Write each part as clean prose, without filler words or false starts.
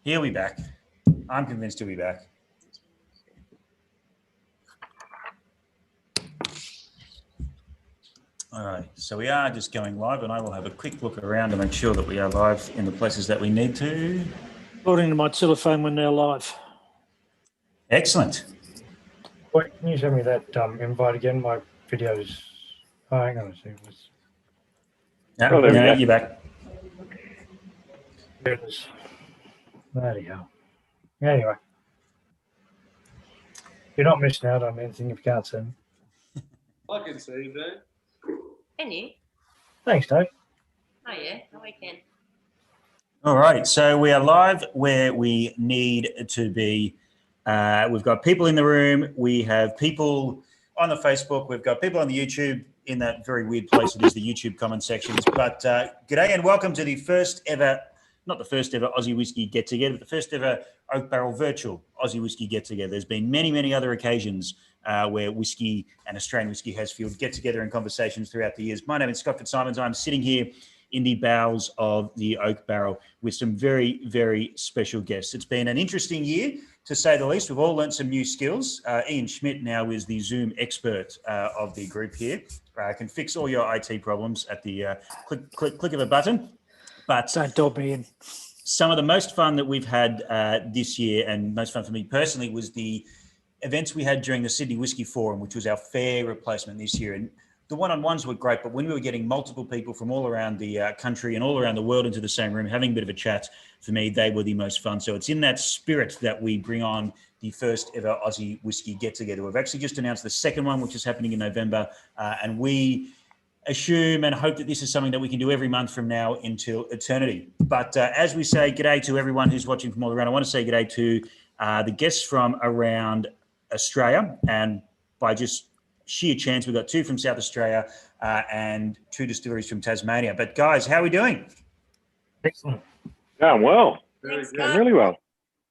He'll be back. I'm convinced he'll be back. All right, so we are just going live, and I will have a quick look around to make sure that we are live in the places that we need to. According to my telephone, we're now live. Excellent. Wait, can you send me that invite again? My videos. Oh, hang on a second. Yeah, you're back. There it is. There you go. Anyway. You're not missing out on anything if you can't see me. I can see you, Dave. Can you? Thanks, Dave. Oh, yeah. No, we can. All right, so we are live where we need to be. We've got people in the room. We have people on the Facebook. We've got people on the YouTube in that very weird place that is the YouTube comment sections. But g'day and welcome to the first ever, not the first ever Aussie Whisky Get Together, but the first ever Oak Barrel virtual Aussie Whisky Get Together. There's been many, many other occasions where whiskey and Australian Whisky has fueled get together in conversations throughout the years. My name is Scott Fitzsimons. I'm sitting here in the bowels of the Oak Barrel with some very, very special guests. It's been an interesting year, to say the least. We've all learned some new skills. Ian Schmidt now is the Zoom expert of the group here. Can fix all your IT problems at the click of a button. But don't dob me in. Some of the most fun that we've had this year, and most fun for me personally, was the events we had during the Sydney Whisky Forum, which was our fair replacement this year. And the one-on-ones were great, but when we were getting multiple people from all around the country and all around the world into the same room, having a bit of a chat, for me, they were the most fun. So it's in that spirit that we bring on the first ever Aussie Whisky Get Together. We've actually just announced the second one, which is happening in November, and we assume and hope that this is something that we can do every month from now until eternity. But as we say, g'day to everyone who's watching from all around. I want to say g'day to the guests from around Australia, and by just sheer chance, we've got two from South Australia and two distilleries from Tasmania. But guys, how are we doing? Excellent. Yeah, I'm well. Thanks, I'm Scott. really well.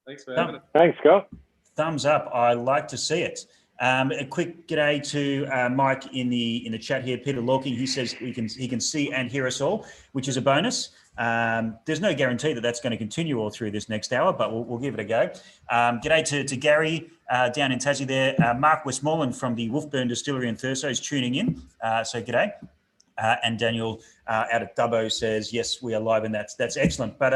Thanks for having us. Thanks, Scott. Thumbs up. I like to see it. A quick g'day to Mike in the chat here. Peter Lorking, he says he can see and hear us all, which is a bonus. There's no guarantee that that's going to continue all through this next hour, but we'll give it a go. G'day to Gary down in Tassie there. Mark Westmoreland from the Wolfburn Distillery in Thurso is tuning in. So g'day. And Daniel out at Dubbo says, yes, we are live, and that's excellent. But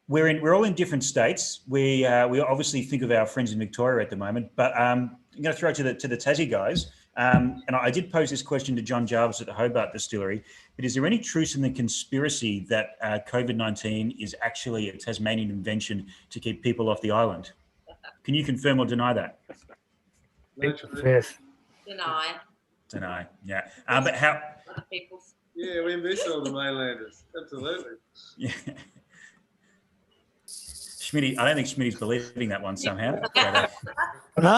we're all in different states. We obviously think of our friends in Victoria at the moment, but I'm going to throw it to the Tassie guys. And I did pose this question to John Jarvis at the Hobart Distillery, but is there any truth in the conspiracy that COVID-19 is actually a Tasmanian invention to keep people off the island? Can you confirm or deny that? Yes. Deny. Yeah. But how? Other people's. Yeah, we invested on the mainlanders. Absolutely. Yeah. Schmitty, I don't think Schmitty's believing that one somehow. No.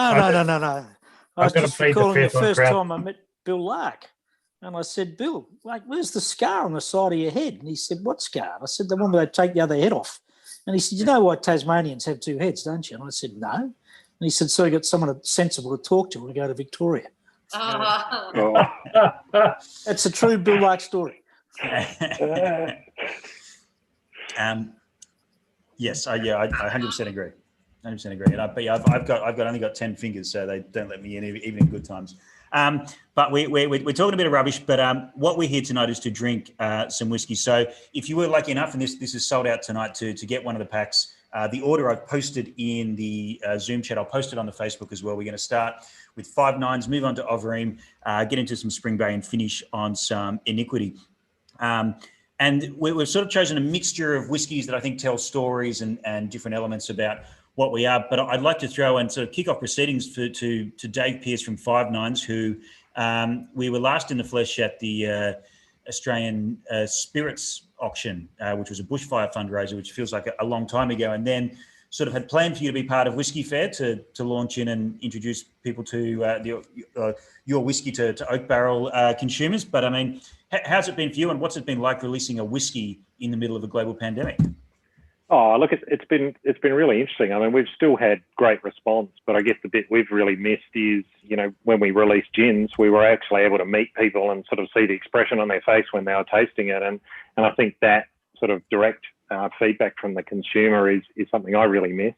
I was I've got to just plead the recalling the fifth on first crowd. time I met Bill Lark. And I said, Bill, like, where's the scar on the side of your head? And he said, what scar? I said, the one where they take the other head off. And he said, you know why Tasmanians have two heads, don't you? And I said, no. And he said, so you got someone sensible to talk to when we go to Victoria. Oh. Oh, That's a true Bill Lark story. Yes, I 100% agree. 100% agree. And I've only got 10 fingers, so they don't let me in even in good times. But we're talking a bit of rubbish. But what we're here tonight is to drink some whiskey. So if you were lucky enough, and this is sold out tonight, to get one of the packs, the order I've posted in the Zoom chat, I'll post it on the Facebook as well. We're going to start with 5 9s, move on to Overeem, get into some Spring Bay, and finish on some Iniquity. And we've sort of chosen a mixture of whiskies that I think tell stories and different elements about what we are. But I'd like to throw and sort of kick off proceedings to Dave Pearce from 5 9s, who we were last in the flesh at the Australian Spirits auction, which was a bushfire fundraiser, which feels like a long time ago, and then sort of had planned for you to be part of Whisky Fair to launch in and introduce people to your whiskey to Oak Barrel consumers. But I mean, how's it been for you, and what's it been like releasing a whiskey in the middle of a global pandemic? oh, look, it's been really interesting. I mean, we've still had great response, but I guess the bit we've really missed is, you know, when we released gins, we were actually able to meet people and sort of see the expression on their face when they were tasting it, and I think that sort of direct feedback from the consumer is something I really miss.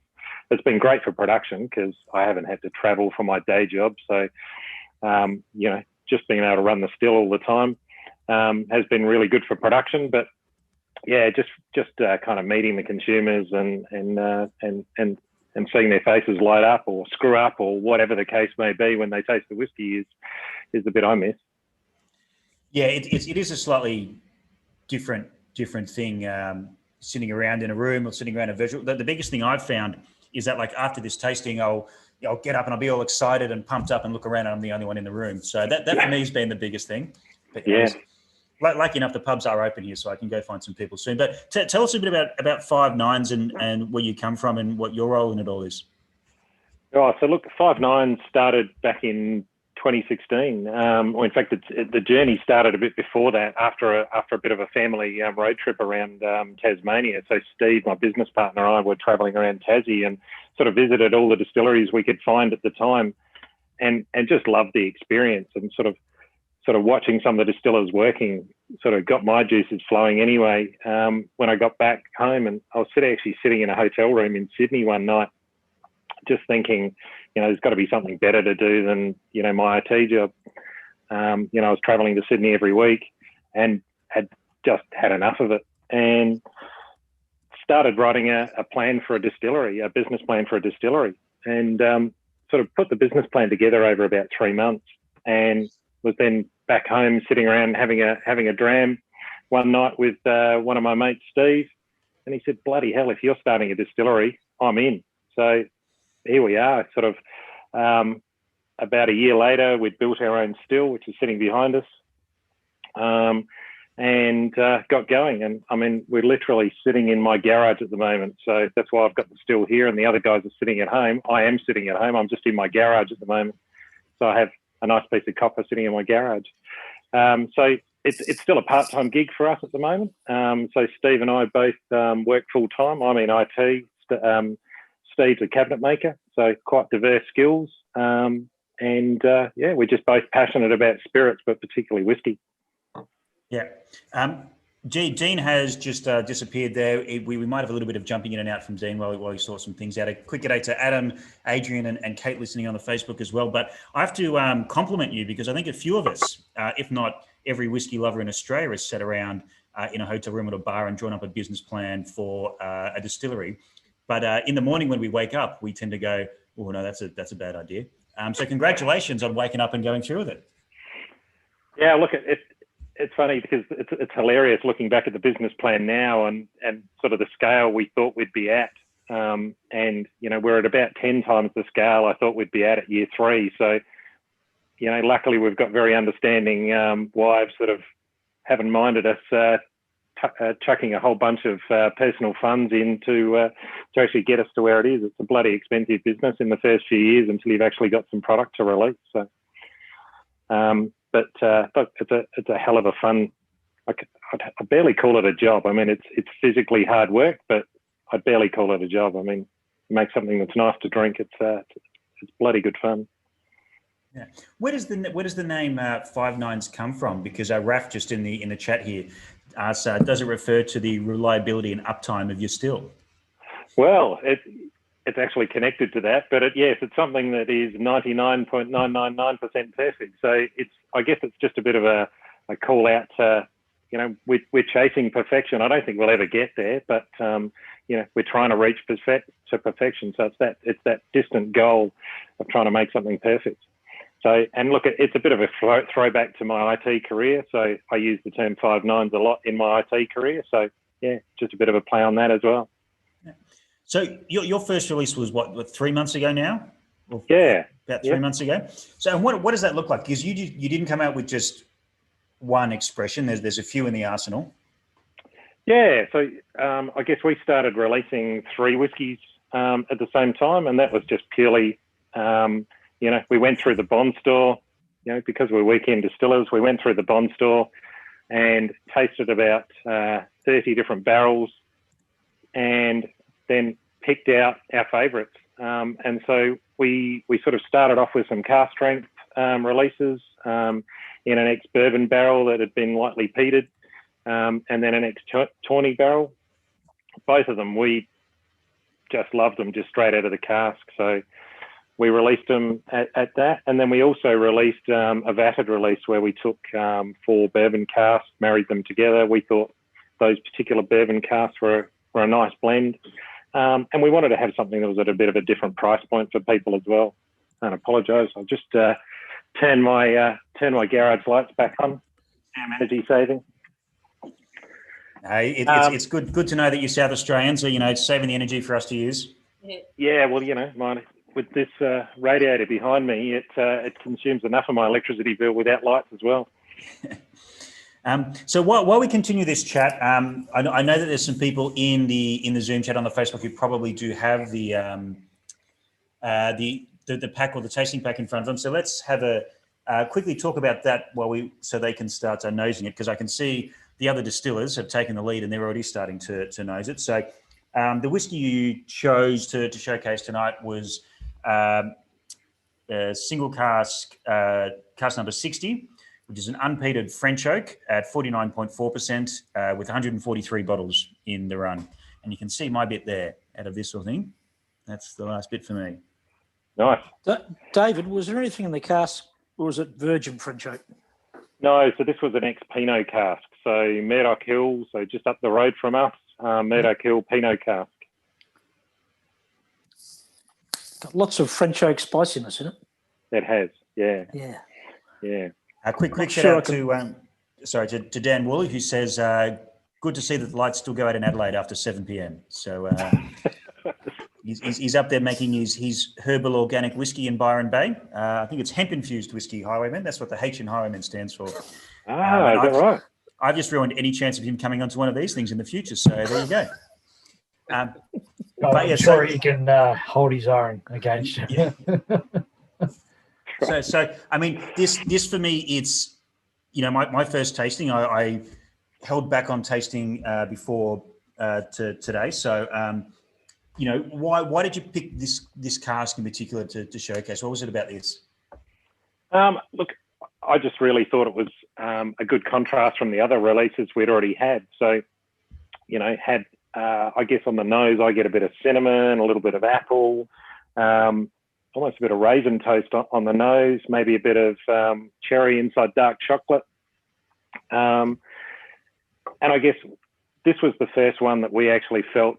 It's been great for production because I haven't had to travel for my day job. So, just being able to run the still all the time has been really good for production. But yeah, just kind of meeting the consumers and seeing their faces light up or screw up or whatever the case may be when they taste the whiskey is the bit I miss. Yeah, it is a slightly different thing, sitting around in a room or sitting around a visual. The biggest thing I've found is that, like, after this tasting, I'll get up and I'll be all excited and pumped up and look around and I'm the only one in the room. So that for me has been the biggest thing. But yeah. Lucky enough, the pubs are open here, so I can go find some people soon. But tell us a bit about 5 Nines and where you come from and what your role in it all is. Oh, so look, 5 Nines started back in 2016. Or in fact, the journey started a bit before that, after a bit of a family road trip around Tasmania. So Steve, my business partner, and I were travelling around Tassie and sort of visited all the distilleries we could find at the time, and just loved the experience, and sort of watching some of the distillers working sort of got my juices flowing anyway. When I got back home, and I was actually sitting in a hotel room in Sydney one night, just thinking, there's got to be something better to do than, my IT job. I was traveling to Sydney every week and had just had enough of it, and started writing a plan for a distillery, a business plan for a distillery, and sort of put the business plan together over about 3 months, and was then back home sitting around having a dram one night with one of my mates, Steve, and he said, bloody hell, if you're starting a distillery, I'm in. So here we are, sort of about a year later, we'd built our own still, which is sitting behind us, and got going. And I mean, we're literally sitting in my garage at the moment. So that's why I've got the still here, and the other guys are sitting at home. I am sitting at home. I'm just in my garage at the moment. So I have a nice piece of copper sitting in my garage. So it's still a part-time gig for us at the moment. So Steve and I both work full-time. I'm in IT. Steve's a cabinet maker, so quite diverse skills. And we're just both passionate about spirits, but particularly whiskey. Yeah. Dean has just disappeared there. We might have a little bit of jumping in and out from Dean while he saw some things out. A quick g'day to Adam, Adrian, and Kate listening on the Facebook as well. But I have to compliment you, because I think a few of us, if not every whiskey lover in Australia, has sat around in a hotel room or a bar and drawn up a business plan for a distillery. But in the morning when we wake up, we tend to go, oh, no, that's a bad idea. So congratulations on waking up and going through with it. Yeah, look, it's funny because it's hilarious looking back at the business plan now and sort of the scale we thought we'd be at. And, we're at about 10 times the scale I thought we'd be at year 3. So, luckily we've got very understanding wives that haven't minded us chucking a whole bunch of personal funds in to actually get us to where it is. It's a bloody expensive business in the first few years until you've actually got some product to release. So, but it's a hell of a fun. I barely call it a job. I mean, it's physically hard work, but I barely call it a job. I mean, you make something that's nice to drink. It's bloody good fun. Yeah. Where does the name 5 Nines come from? Because Raf just in the chat here asks, does it refer to the reliability and uptime of your still? Well, it's actually connected to that, but yes, it's something that is 99.999% perfect. So I guess it's just a bit of a call out to, we're chasing perfection. I don't think we'll ever get there, but we're trying to reach to perfection. So it's that distant goal of trying to make something perfect. So, and look, it's a bit of a throwback to my IT career. So I use the term 5 Nines a lot in my IT career. So yeah, just a bit of a play on that as well. Yeah. So your first release was what 3 months ago now? Yeah. About 3 months ago. So, and what does that look like? Because you didn't come out with just one expression. There's a few in the arsenal. Yeah. So I guess we started releasing 3 whiskies at the same time, and that was just purely, we went through the bond store, because we're weekend distillers. We went through the bond store and tasted about 30 different barrels, and then picked out our favourites. And so we sort of started off with some cask strength releases in an ex-bourbon barrel that had been lightly peated, and then an ex-tawny barrel. both of them, we just loved them just straight out of the cask. So we released them at that. And then we also released a vatted release where we took 4 bourbon casks, married them together. We thought those particular bourbon casks were a nice blend. And we wanted to have something that was at a bit of a different price point for people as well. And I apologise. I'll just turn my garage lights back on. Energy saving. It's good to know that you're South Australian, so it's saving the energy for us to use. Yeah, well, with this radiator behind me, it consumes enough of my electricity bill without lights as well. So while we continue this chat, I know that there's some people in the Zoom chat on the Facebook who probably do have the pack or the tasting pack in front of them. So let's have quickly talk about that so they can start nosing it, because I can see the other distillers have taken the lead and they're already starting to nose it. So the whiskey you chose to showcase tonight was single cask number 60, which is an unpeated French oak at 49.4% with 143 bottles in the run. And you can see my bit there out of this sort of thing. That's the last bit for me. Nice. David, was there anything in the cask, or was it virgin French oak? No, so this was an ex-Pinot cask. So Murdoch Hill, so just up the road from us, Murdoch Hill Pinot cask. Got lots of French oak spiciness in it. It has, yeah. Yeah. Yeah. A quick shout out to Dan Woolley, who says, good to see that the lights still go out in Adelaide after 7 p.m. So he's up there making his herbal organic whiskey in Byron Bay. I think it's hemp-infused whiskey, Highwayman. That's what the H in Highwayman stands for. Is that right? I've just ruined any chance of him coming onto one of these things in the future. So there you go. I'm sure he can hold his own against you. Yeah. So I mean, this for me, it's my first tasting. I held back on tasting before today. So why did you pick this cask in particular to showcase? What was it about this? Look, I just really thought it was a good contrast from the other releases we'd already had. So, I guess on the nose, I get a bit of cinnamon, a little bit of apple, almost a bit of raisin toast on the nose, maybe a bit of cherry inside dark chocolate. And I guess this was the first one that we actually felt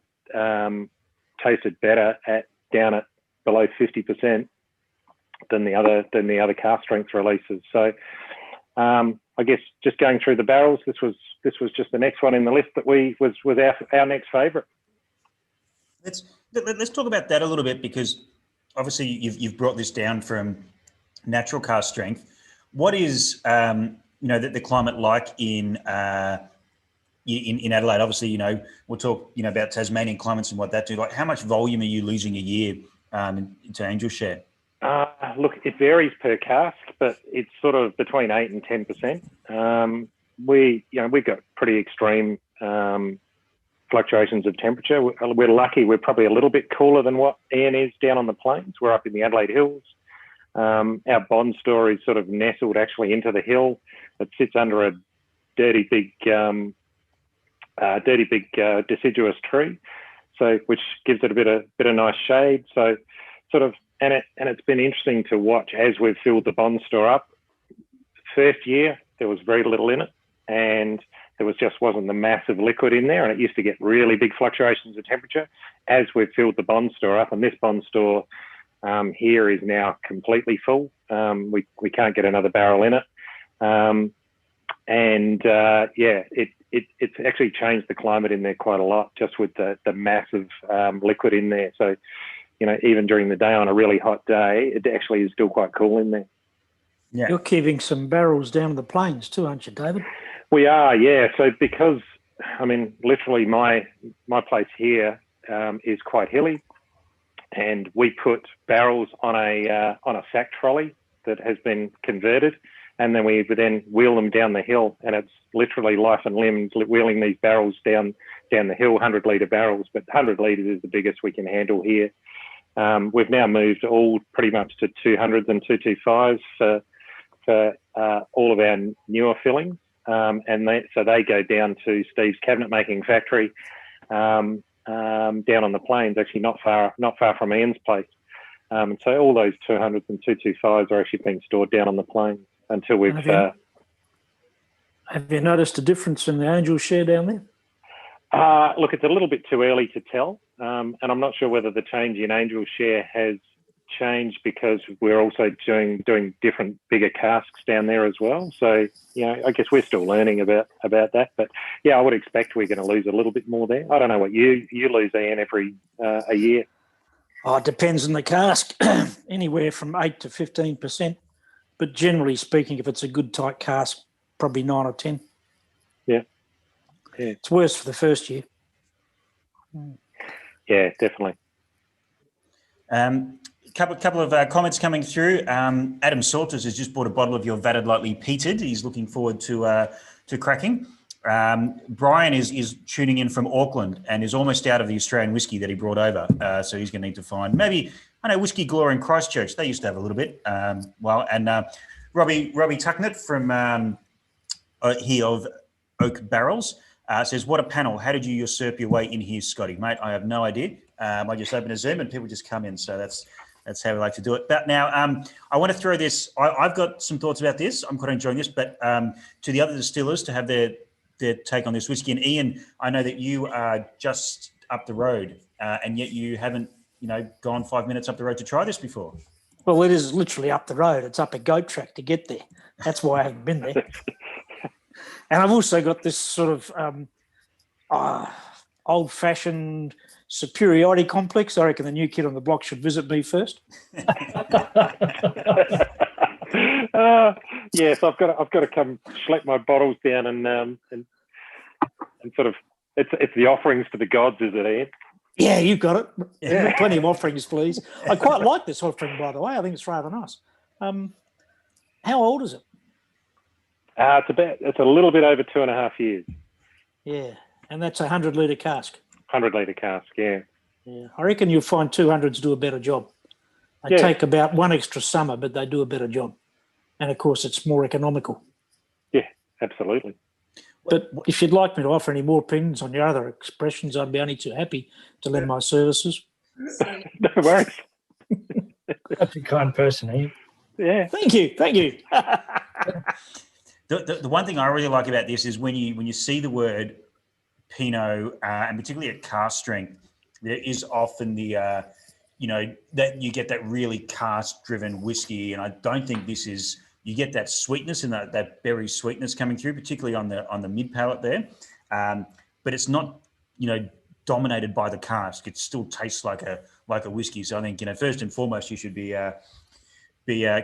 tasted better down at below 50% than the other cask strength releases. So I guess just going through the barrels, this was just the next one in the list that was our next favourite. Let's talk about that a little bit, because obviously you've brought this down from natural cask strength. What is the climate like in Adelaide? Obviously, we'll talk about Tasmanian climates and what that do. Like, how much volume are you losing a year into Angel share? Look, it varies per cask, but it's sort of between 8 and 10%. We've got pretty extreme fluctuations of temperature. We're lucky. We're probably a little bit cooler than what Ian is down on the plains. We're up in the Adelaide Hills. Our bond store is sort of nestled actually into the hill. It sits under a dirty big deciduous tree, so which gives it a bit of nice shade. So sort of, and it's been interesting to watch as we've filled the bond store up. First year there was very little in it, and there wasn't the massive liquid in there, and it used to get really big fluctuations of temperature. As we've filled the bond store up, and this bond store here is now completely full. We can't get another barrel in it, it's actually changed the climate in there quite a lot, just with the massive liquid in there. So, even during the day on a really hot day, it actually is still quite cool in there. Yeah. You're keeping some barrels down to the plains too, aren't you, David? We are, yeah. So because, literally my place here is quite hilly, and we put barrels on a sack trolley that has been converted, and then we would then wheel them down the hill, and it's literally life and limbs wheeling these barrels down the hill, 100-litre barrels, but 100 litres is the biggest we can handle here. We've now moved all pretty much to 200s and 225s for all of our newer fillings, so they go down to Steve's cabinet making factory, down on the plains, actually not far from Ian's place. And so all those 200s and 225s are actually being stored down on the plains until we've. Have you noticed a difference in the angel share down there? Look, it's a little bit too early to tell, and I'm not sure whether the change in angel share has changed because we're also doing different bigger casks down there as well. So, I guess we're still learning about that. But yeah, I would expect we're going to lose a little bit more there. I don't know what you lose, Ian, every a year. Oh, it depends on the cask, anywhere from 8 to 15%. But generally speaking, if it's a good tight cask, probably 9 or 10. Yeah. It's worse for the first year. Yeah, definitely. Couple of comments coming through. Adam Salters has just bought a bottle of your vatted lightly peated. He's looking forward to cracking. Brian is tuning in from Auckland and is almost out of the Australian whiskey that he brought over. So he's going to need to find maybe, I know, Whiskey Galore in Christchurch. They used to have a little bit. And Robbie Tucknett from here of Oak Barrels says, what a panel. How did you usurp your way in here, Scotty? Mate, I have no idea. I just open a Zoom and people just come in. So that's how we like to do it. But now I want to throw this. I've got some thoughts about this. I'm quite enjoying this. But to the other distillers to have their take on this whiskey. And Ian, I know that you are just up the road and yet you haven't, gone 5 minutes up the road to try this before. Well, it is literally up the road. It's up a goat track to get there. That's why I haven't been there. And I've also got this sort of old-fashioned superiority complex. I reckon the new kid on the block should visit me first. Yes, I've got to come schlep my bottles down and sort of it's the offerings to the gods, is it, Ian? Yeah, you've got it. Yeah. Plenty of offerings, please. I quite like this offering, by the way. I think it's rather nice. How old is it? It's a little bit over 2.5 years. Yeah, and that's a 100-litre cask. 100-litre cask, yeah. Yeah, I reckon you'll find 200s do a better job. They take about one extra summer, but they do a better job. And, of course, it's more economical. Yeah, absolutely. But if you'd like me to offer any more opinions on your other expressions, I'd be only too happy to lend my services. No worries. That's a kind person, Ian. Yeah. Thank you. The one thing I really like about this is when you see the word Pinot, and particularly at cask strength, there is often the that you get that really cask-driven whiskey, and I don't think this is. You get that sweetness and that berry sweetness coming through, particularly on the mid palate there, but it's not dominated by the cask. It still tastes like a whiskey. So I think first and foremost you should be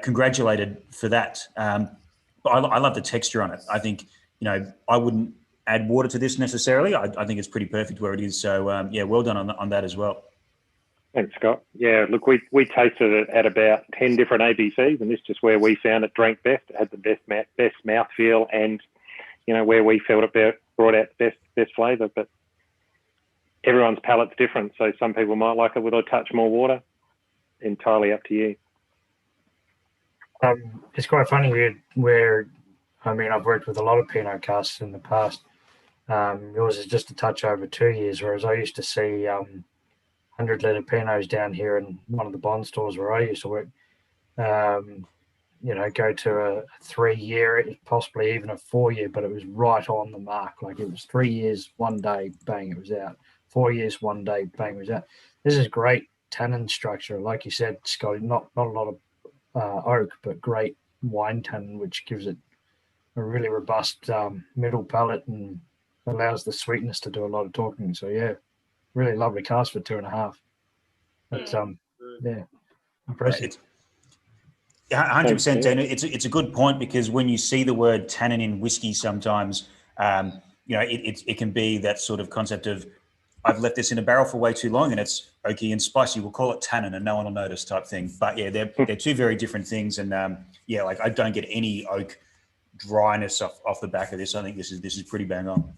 congratulated for that. But I love the texture on it. I think I wouldn't add water to this necessarily. I think it's pretty perfect where it is. So well done on that as well. Thanks, Scott. Yeah, look, we tasted it at about 10 different ABCs, and this is just where we found it drank best. It had the best mouthfeel, and where we felt it brought out the best flavour. But everyone's palate's different, so some people might like it with a touch more water. Entirely up to you. It's quite funny where I've worked with a lot of Pinot casks in the past. Yours is just a touch over 2 years, whereas I used to see 100-litre Pinots down here in one of the bond stores where I used to work. Go to a 3-year, possibly even a 4-year, but it was right on the mark. Like it was 3 years, 1 day, bang, it was out. 4 years, 1 day, bang, it was out. This is great tannin structure, like you said, Scotty. Not a lot of oak, but great wine tannin, which gives it a really robust middle palate and allows the sweetness to do a lot of talking. So yeah, really lovely cask for 2.5. That's impressive. Yeah, 100%, Dan. It's a good point because when you see the word tannin in whiskey, sometimes it can be that sort of concept of I've left this in a barrel for way too long and it's oaky and spicy. We'll call it tannin and no one will notice type thing. But yeah, they're two very different things. And I don't get any oak dryness off the back of this. I think this is pretty bang on.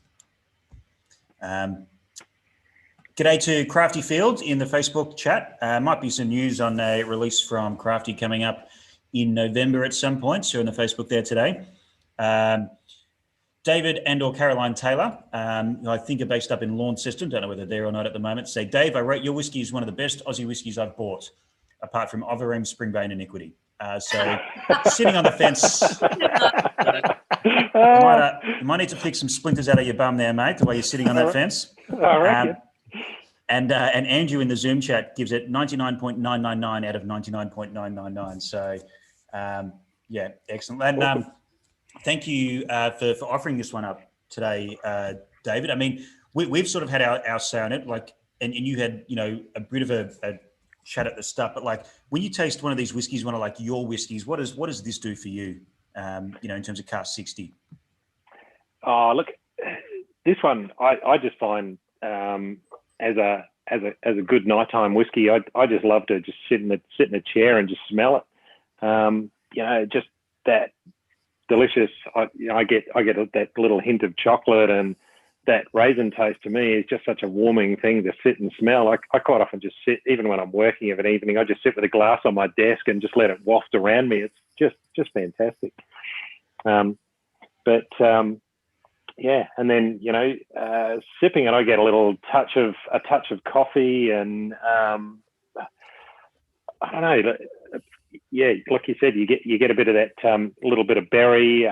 G'day to Crafty Fields in the Facebook chat. Might be some news on a release from Crafty coming up in November at some point. So in the Facebook there today. David and/or Caroline Taylor, who I think are based up in Launceston, don't know whether they're or not at the moment, say, Dave, I rate your whiskey is one of the best Aussie whiskies I've bought, apart from Overeem, Springbank, Iniquity. So sitting on the fence, you might need to pick some splinters out of your bum there, mate, the way you're sitting on that fence. I reckon. And Andrew in the Zoom chat gives it 99.999 out of 99.999. So, yeah, excellent. And thank you for offering this one up today, David. I mean, we've sort of had our say on it, like, and you had, a bit of a chat at the start, but like when you taste one of these whiskeys, one of like your whiskeys, what does this do for you? In terms of Cask 60. Oh, look, this one I just find as a good nighttime whiskey. I just love to just sit in a chair and just smell it. Just that delicious. I get that little hint of chocolate, and that raisin taste to me is just such a warming thing to sit and smell. I quite often just sit, even when I'm working of an evening, I just sit with a glass on my desk and just let it waft around me. It's just fantastic. Yeah, and then sipping it, I get a touch of coffee, and I don't know. Yeah, like you said, you get a bit of that little bit of berry,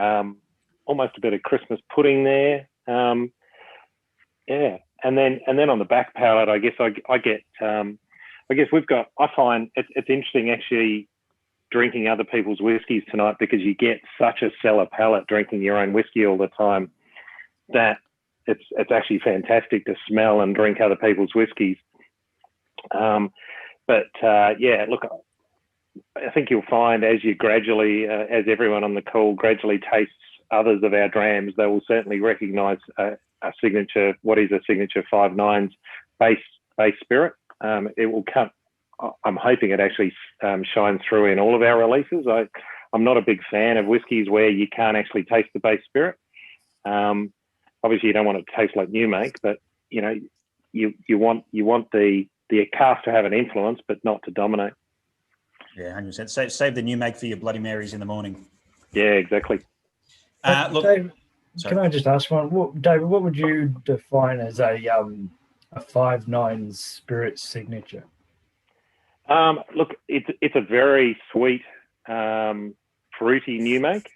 almost a bit of Christmas pudding there. Yeah, and then on the back palate, I guess I find it's interesting actually drinking other people's whiskies tonight, because you get such a stellar palate drinking your own whiskey all the time that it's actually fantastic to smell and drink other people's whiskies. Yeah, look, I think you'll find as you gradually, as everyone on the call gradually tastes others of our drams, they will certainly recognise a signature, what is a signature 5.9s base spirit. It will come. I'm hoping it actually shines through in all of our releases. I'm not a big fan of whiskies where you can't actually taste the base spirit. Obviously, you don't want it to taste like new make, but you want the cask to have an influence, but not to dominate. Yeah, 100%. Save the new make for your Bloody Marys in the morning. Yeah, exactly. Look, Dave, can I just ask one? David, what would you define as a 5.9 spirit signature? Look, it's a very sweet, fruity new make.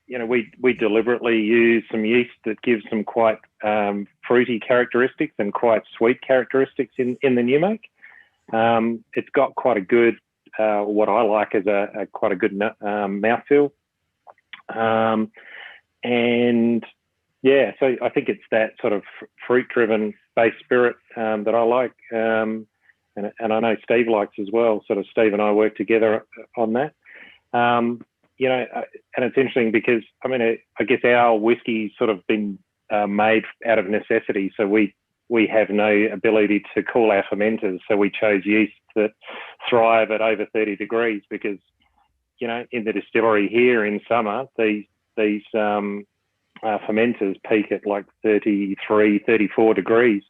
We deliberately use some yeast that gives some quite fruity characteristics and quite sweet characteristics in the new make. It's got quite a good, what I like is quite a good mouthfeel. And yeah, so I think it's that sort of fruit-driven base spirit that I like. And I know Steve likes as well. Sort of Steve and I work together on that. And it's interesting because, I mean, I guess our whiskey's sort of been made out of necessity. So we have no ability to cool our fermenters. So we chose yeast that thrive at over 30 degrees because, in the distillery here in summer, these fermenters peak at like 33, 34 degrees.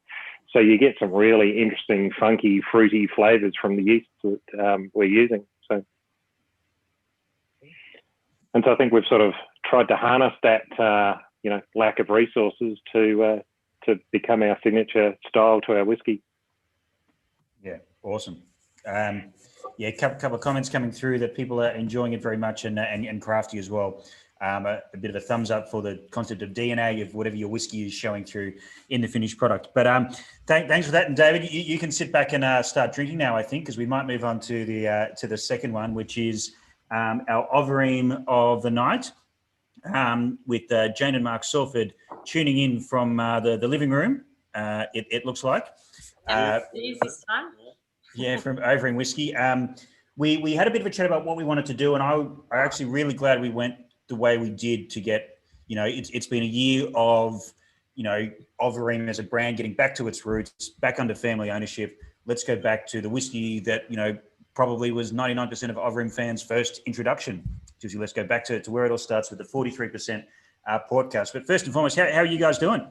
So you get some really interesting, funky, fruity flavours from the yeast that we're using. So I think we've sort of tried to harness that, lack of resources to become our signature style to our whiskey. Yeah, awesome. A couple of comments coming through that people are enjoying it very much and crafty as well. A bit of a thumbs up for the concept of DNA of whatever your whiskey is showing through in the finished product. But thanks for that. And David, you can sit back and start drinking now, I think, because we might move on to the second one, which is our Overeem of the night, with Jane and Mark Salford tuning in from the living room. It looks like. This time. Yeah, from Overeem Whisky. We had a bit of a chat about what we wanted to do, and I'm actually really glad we went the way we did to get, it's been a year of, Overeem as a brand getting back to its roots, back under family ownership. Let's go back to the whiskey that, probably was 99% of Overeem fans' first introduction. Let's go back to where it all starts with the 43% podcast. But first and foremost, how are you guys doing?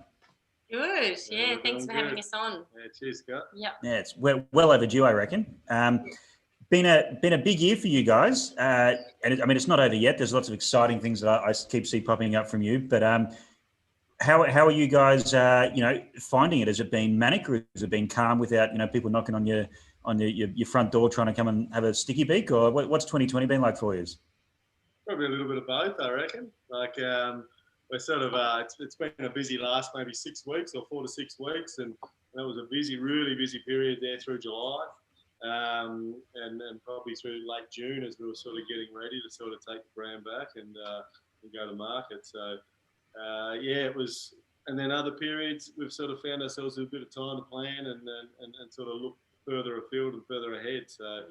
Good. Yeah, thanks for having us on. Yeah, cheers, Scott. Yep. Yeah, it's well overdue, I reckon. been a big year for you guys, and I mean it's not over yet. There's lots of exciting things that I keep popping up from you. But how are you guys? Finding it? Has it been manic, or has it been calm without people knocking on your front door trying to come and have a sticky beak? Or what's 2020 been like for you? Probably a little bit of both, I reckon. Like we're sort of it's been a busy last maybe 6 weeks or 4 to 6 weeks, and that was a really busy period there through July. And probably through late June as we were sort of getting ready to sort of take the brand back and go to market. So it was. And then other periods we've sort of found ourselves with a bit of time to plan and sort of look further afield and further ahead. So,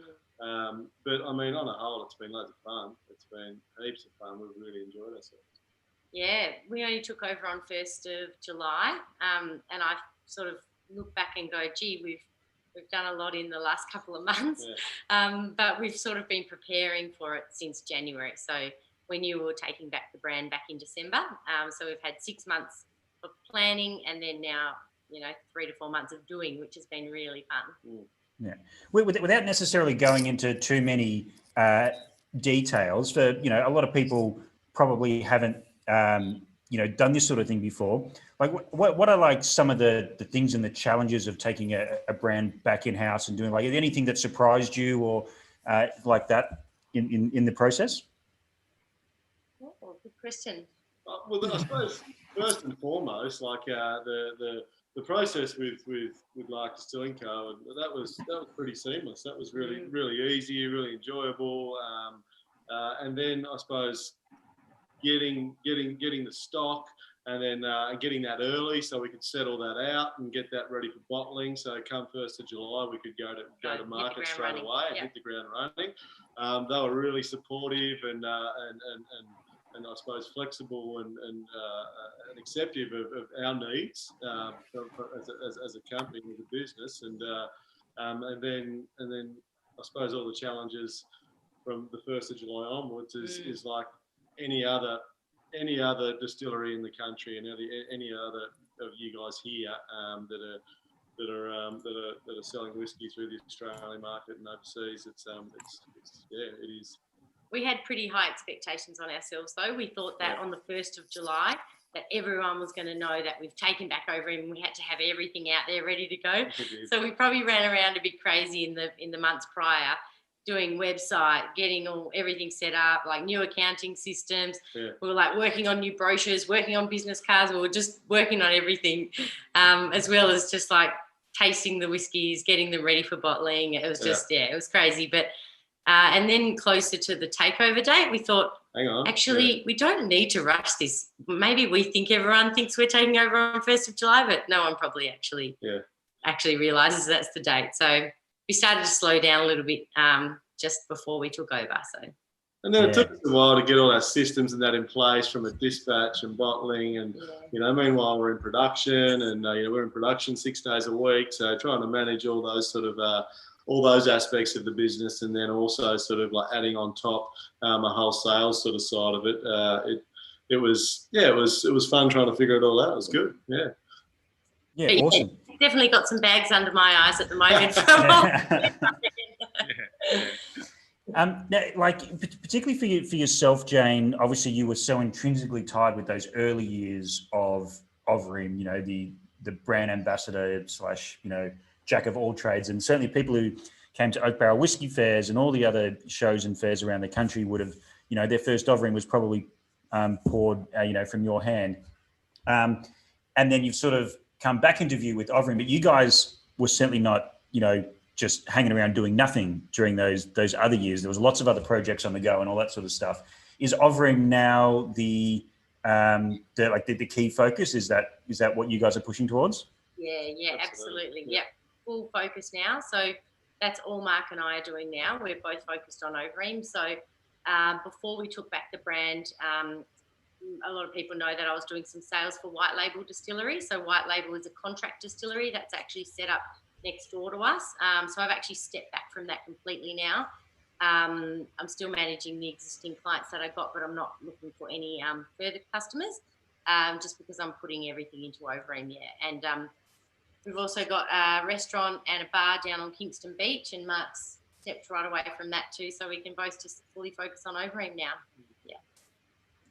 but I mean, on a whole, it's been loads of fun. It's been heaps of fun. We've really enjoyed ourselves. Yeah, we only took over on 1st of July, and I sort of look back and go, gee, we've done a lot in the last couple of months, but we've sort of been preparing for it since January. So when you were taking back the brand back in December, so we've had 6 months of planning and then now, 3 to 4 months of doing, which has been really fun. Yeah, without necessarily going into too many details, for a lot of people probably haven't done this sort of thing before. Like, what are like some of the things and the challenges of taking a brand back in house and doing like anything that surprised you or like that in the process? Oh, good question. Well, I suppose first and foremost, like the process with like Distilling Co. That was pretty seamless. That was really easy, really enjoyable. And then I suppose getting the stock and then getting that early so we could settle that out and get that ready for bottling. So come 1st of July, we could go to market straight away and hit the ground running. They were really supportive and I suppose flexible and acceptive of our needs as a company, as a business, and then I suppose all the challenges from the 1st of July onwards is like any other distillery in the country and any other of you guys here that are selling whiskey through the Australian market and overseas. It is. We had pretty high expectations on ourselves, though. We thought that on the 1st of July, that everyone was going to know that we've taken back Overeem and we had to have everything out there ready to go. So we probably ran around a bit crazy in the months prior, doing website, getting everything set up, like new accounting systems. Yeah. We were like working on new brochures, working on business cards. We were just working on everything, as well as just like tasting the whiskies, getting them ready for bottling. It was just, it was crazy. But and then closer to the takeover date, we thought, hang on, actually, we don't need to rush this. Maybe we think everyone thinks we're taking over on 1st of July, but no one probably actually realises that's the date. So we started to slow down a little bit just before we took over. So. And then it took us a while to get all our systems and that in place, from a dispatch and bottling, and meanwhile we're in production, and we're in production 6 days a week. So trying to manage all those sort of all those aspects of the business, and then also sort of like adding on top a whole sales sort of side of it. It was fun trying to figure it all out. It was good. Yeah, awesome. Definitely got some bags under my eyes at the moment. Now, like particularly for yourself, Jane. Obviously, you were so intrinsically tied with those early years of Overeem. The brand ambassador / jack of all trades, and certainly people who came to Oak Barrel Whisky fairs and all the other shows and fairs around the country would have, their first Overeem was probably poured, from your hand. And then you've sort of come back into view with Overeem, but you guys were certainly not, just hanging around doing nothing during those other years. There was lots of other projects on the go and all that sort of stuff. Is Overeem now the key focus? Is that what you guys are pushing towards? Yeah, absolutely. Yep. Full focus now. So that's all Mark and I are doing now. We're both focused on Overeem. So before we took back the brand, a lot of people know that I was doing some sales for White Label Distillery. So White Label is a contract distillery that's actually set up next door to us. So I've actually stepped back from that completely now. I'm still managing the existing clients that I got, but I'm not looking for any further customers, just because I'm putting everything into Overeem. And we've also got a restaurant and a bar down on Kingston Beach, and Mark's stepped right away from that too, so we can both just fully focus on Overeem now. Yeah.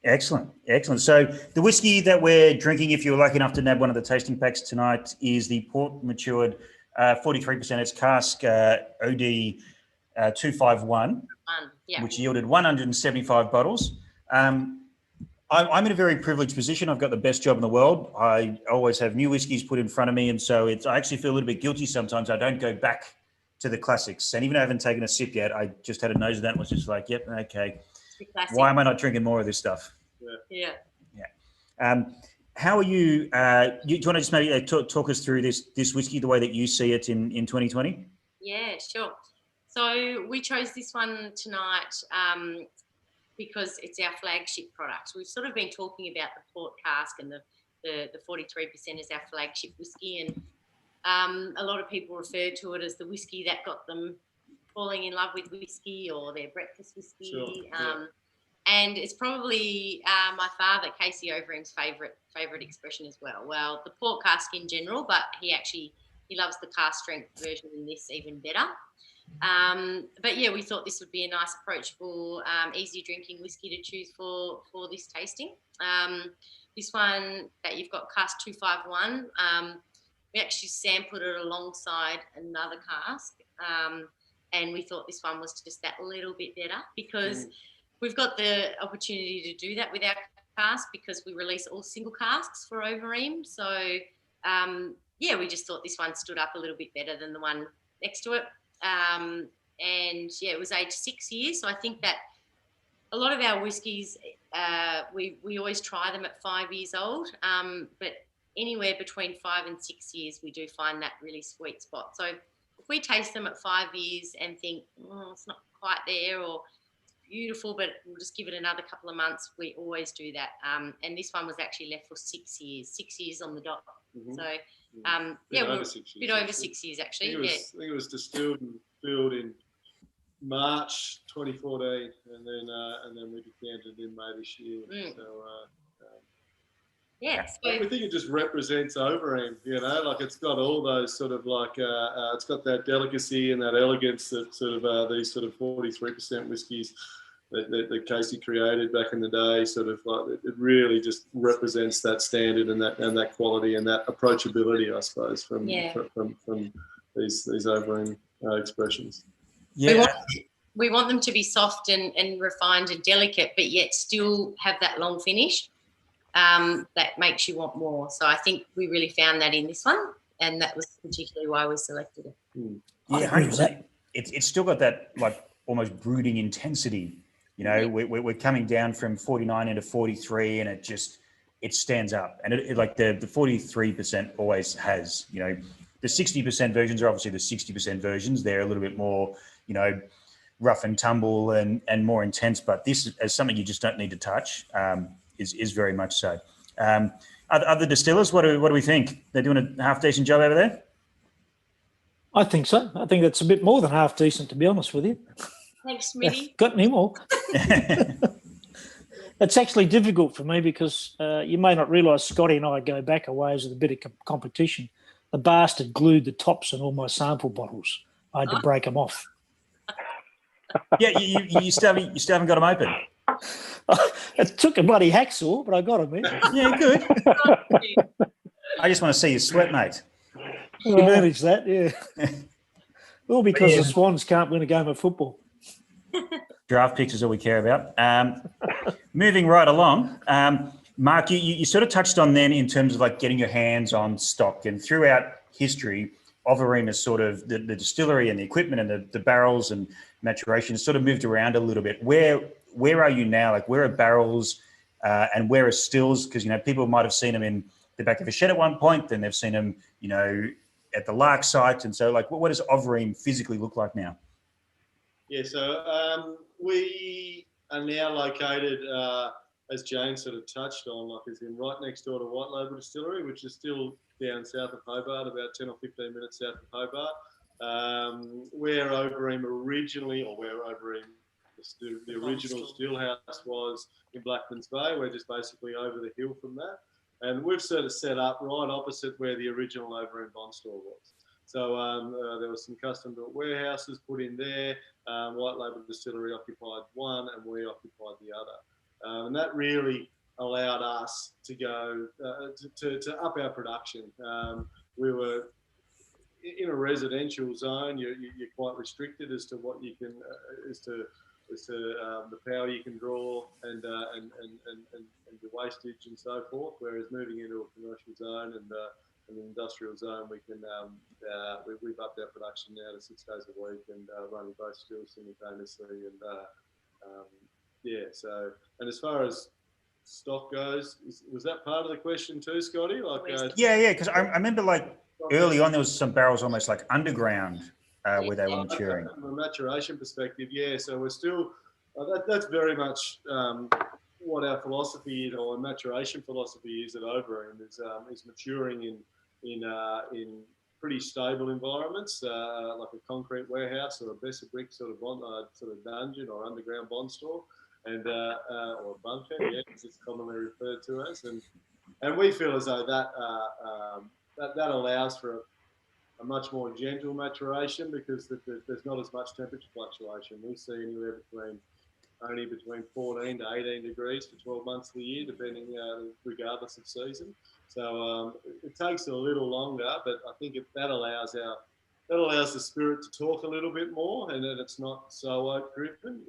Excellent. So the whiskey that we're drinking, if you're lucky enough to nab one of the tasting packs tonight, is the port matured 43%. It's cask OD 251, which yielded 175 bottles. I'm in a very privileged position. I've got the best job in the world. I always have new whiskies put in front of me, and so I actually feel a little bit guilty sometimes. I don't go back to the classics, and even though I haven't taken a sip yet, I just had a nose of that and was just like, yep, okay. Why am I not drinking more of this stuff? Yeah. How are you? Do you want to just maybe talk us through this whiskey, the way that you see it in 2020? Yeah, sure. So we chose this one tonight because it's our flagship product. We've sort of been talking about the port cask and the 43% is our flagship whiskey, and a lot of people refer to it as the whiskey that got them falling in love with whiskey or their breakfast whiskey. Sure. And it's probably my father, Casey Overeem's favourite expression as well. Well, the port cask in general, but he loves the cask strength version in this even better. But yeah, we thought this would be a nice, approachable, easy drinking whiskey to choose for this tasting. This one that you've got, cask 251, we actually sampled it alongside another cask, and we thought this one was just that little bit better because we've got the opportunity to do that with our cask because we release all single casks for Overeem. So yeah, we just thought this one stood up a little bit better than the one next to it. And yeah, it was aged 6 years. So I think that a lot of our whiskies, we always try them at 5 years old, but anywhere between 5 and 6 years, we do find that really sweet spot. So if we taste them at 5 years and think, oh, it's not quite there, or it's beautiful, but we'll just give it another couple of months, we always do that. And this one was actually left for 6 years on the dot. Mm-hmm. So yeah, we're a bit over 6 years actually. I think it was distilled and filled in March 2014, and then we decanted in May this year. So I think it just represents Overeem, like it's got all those sort of like it's got that delicacy and that elegance that sort of these sort of 43% whiskies that Casey created back in the day. Sort of like it really just represents that standard and that quality and that approachability, I suppose, from these Overeem expressions. Yeah. We want them to be soft and refined and delicate, but yet still have that long finish that makes you want more. So I think we really found that in this one, and that was particularly why we selected it. Yeah, 100%. It's still got that like almost brooding intensity. We're coming down from 49 into 43, and it stands up. And it like the 43% always has, the 60% versions are obviously the 60% versions. They're a little bit more, rough and tumble and more intense, but this is something you just don't need to touch, is very much so. Other distillers, what do we think? They're doing a half decent job over there? I think so. I think that's a bit more than half decent, to be honest with you. Thanks, Smitty. Got any more? It's actually difficult for me because you may not realise Scotty and I go back a ways with a bit of competition. The bastard glued the tops on all my sample bottles. I had to break them off. Yeah, you still haven't got them open. It took a bloody hacksaw, but I got them in. Yeah, good. I just want to see you sweat, mate. You manage that, yeah. All because the Swans can't win a game of football. Draft picks is all we care about. Moving right along, Mark, you sort of touched on then in terms of like getting your hands on stock, and throughout history, Overeem is sort of the distillery and the equipment and the barrels and maturation has sort of moved around a little bit. Where are you now? Like, where are barrels and where are stills? Because, people might have seen them in the back of a shed at one point, then they've seen them, at the Lark site. And so, like, what does Overeem physically look like now? Yeah, so we are now located, as Jane sort of touched on, like is in right next door to White Label Distillery, which is still down south of Hobart, about 10 or 15 minutes south of Hobart. Where Overeem originally, or where Overeem, the original still house was in Blackman's Bay. We're just basically over the hill from that. And we've sort of set up right opposite where the original Overeem Bond store was. So there was some custom built warehouses put in there. White Label Distillery occupied one, and we occupied the other. And that really allowed us to go to up our production. We were in a residential zone. You're quite restricted as to what you can, as to the power you can draw and the wastage and so forth. Whereas moving into a commercial zone and an industrial zone, we can we've upped our production now to 6 days a week and running both stills simultaneously. And yeah, so, and as far as stock goes, was that part of the question too, Scotty? Like, yeah, because I remember like early on there was some barrels almost like underground where they were maturing. From a maturation perspective, yeah. So we're still that's very much what our philosophy is, or maturation philosophy is at Overeem, is maturing in pretty stable environments, like a concrete warehouse or a Besser brick sort of dungeon or underground bond store, and or a bunker, yeah, as it's commonly referred to as, and we feel as though that allows for a much more gentle maturation because there's not as much temperature fluctuation. We see anywhere between 14 to 18 degrees for 12 months of the year, depending, regardless of season. So it takes a little longer, but I think that allows the spirit to talk a little bit more, and that it's not so oak driven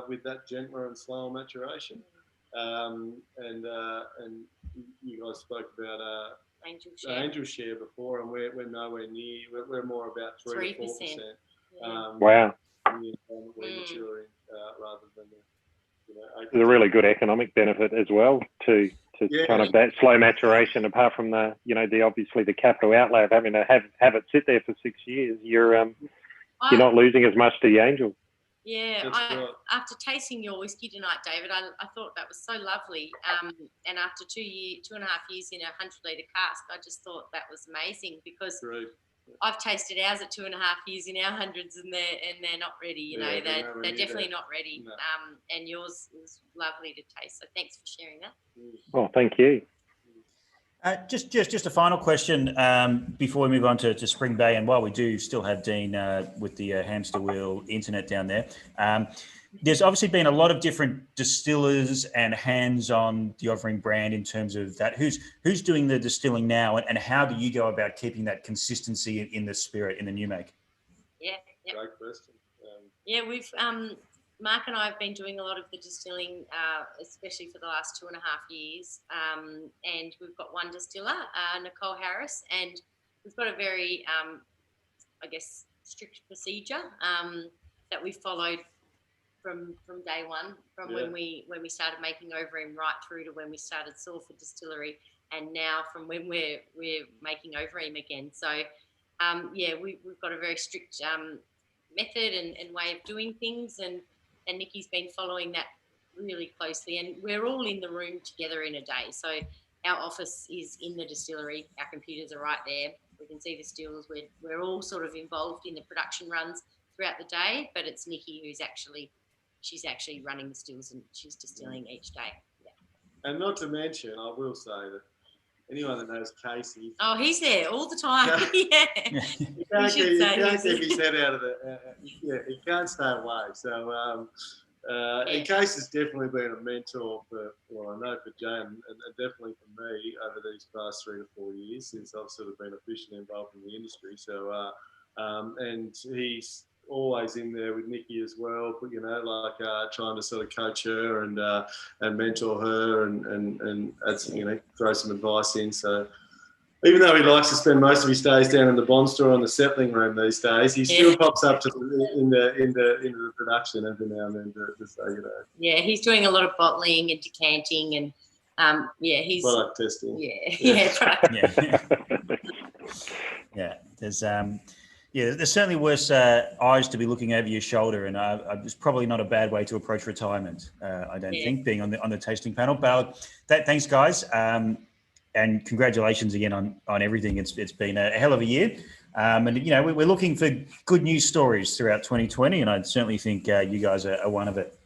with that gentler and slower maturation. And you guys spoke about angel share before, and we're nowhere near. We're more about 3 to 4%. Wow. We're maturing rather than There's a really good economic benefit as well to kind of that slow maturation. Apart from the obviously the capital outlay of having to have it sit there for 6 years, you're not losing as much to the angel. Yeah, after tasting your whiskey tonight, David, I thought that was so lovely. And after 2.5 years in a 100-litre cask, I just thought that was amazing because I've tasted ours at 2.5 years in our hundreds, and they're not ready. They're definitely not ready. No. And yours was lovely to taste. So thanks for sharing that. Oh, thank you. Just a final question before we move on to Spring Bay, and while we do still have Dean with the hamster wheel internet down there, there's obviously been a lot of different distillers and hands on the Overeem brand in terms of that. Who's doing the distilling now, and how do you go about keeping that consistency in the spirit in the new make? Yeah, yep. Great question. We've Mark and I have been doing a lot of the distilling, especially for the last 2.5 years. And we've got one distiller, Nicole Harris, and we've got a very, strict procedure that we followed from day one, when we started making Overeem right through to when we started Salford Distillery, and now from when we're making Overeem again. So, we've got a very strict method and way of doing things, and Nikki's been following that really closely, and we're all in the room together in a day. So our office is in the distillery. Our computers are right there. We can see the stills. We're all sort of involved in the production runs throughout the day, but it's Nikki she's actually running the stills, and she's distilling each day. Yeah. And not to mention, I will say that anyone that knows Casey, he's there all the time. Yeah. He can't keep his head out of the. He can't stay away. So, and Casey has definitely been a mentor I know for Jane, and definitely for me over these past 3 to 4 years since I've sort of been officially involved in the industry. So, and he's always in there with Nikki as well, but trying to sort of coach her and mentor her and add, throw some advice in. So even though he likes to spend most of his days down in the bond store on the settling room these days, he still pops up in the production every now and then to say, Yeah, he's doing a lot of bottling and decanting and he's product testing. There's certainly worse eyes to be looking over your shoulder, and it's probably not a bad way to approach retirement. I don't think, being on the tasting panel. But thanks, guys, and congratulations again on everything. It's been a hell of a year, and we're looking for good news stories throughout 2020, and I certainly think you guys are one of it.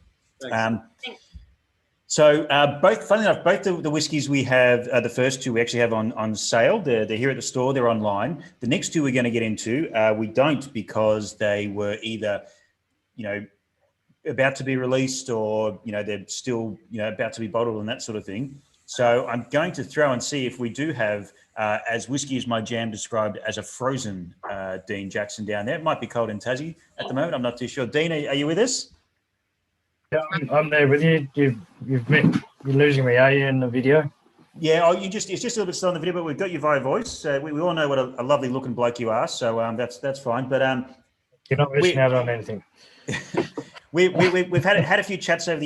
So funnily enough, both the whiskies we have, the first two we actually have on sale. They're here at the store. They're online. The next two we're going to get into, we don't, because they were either, about to be released, or they're still about to be bottled and that sort of thing. So I'm going to throw and see if we do have, as Whiskey is My Jam described, as a frozen Dean Jackson down there. It might be cold in Tassie at the moment. I'm not too sure. Dean, are you with us? Yeah, I'm there with you. You're losing me, are you, in the video? Yeah, it's just a little bit slow on the video, but we've got you via voice. We all know what a lovely looking bloke you are, so that's fine. But you're not missing out on anything. We've had a few chats over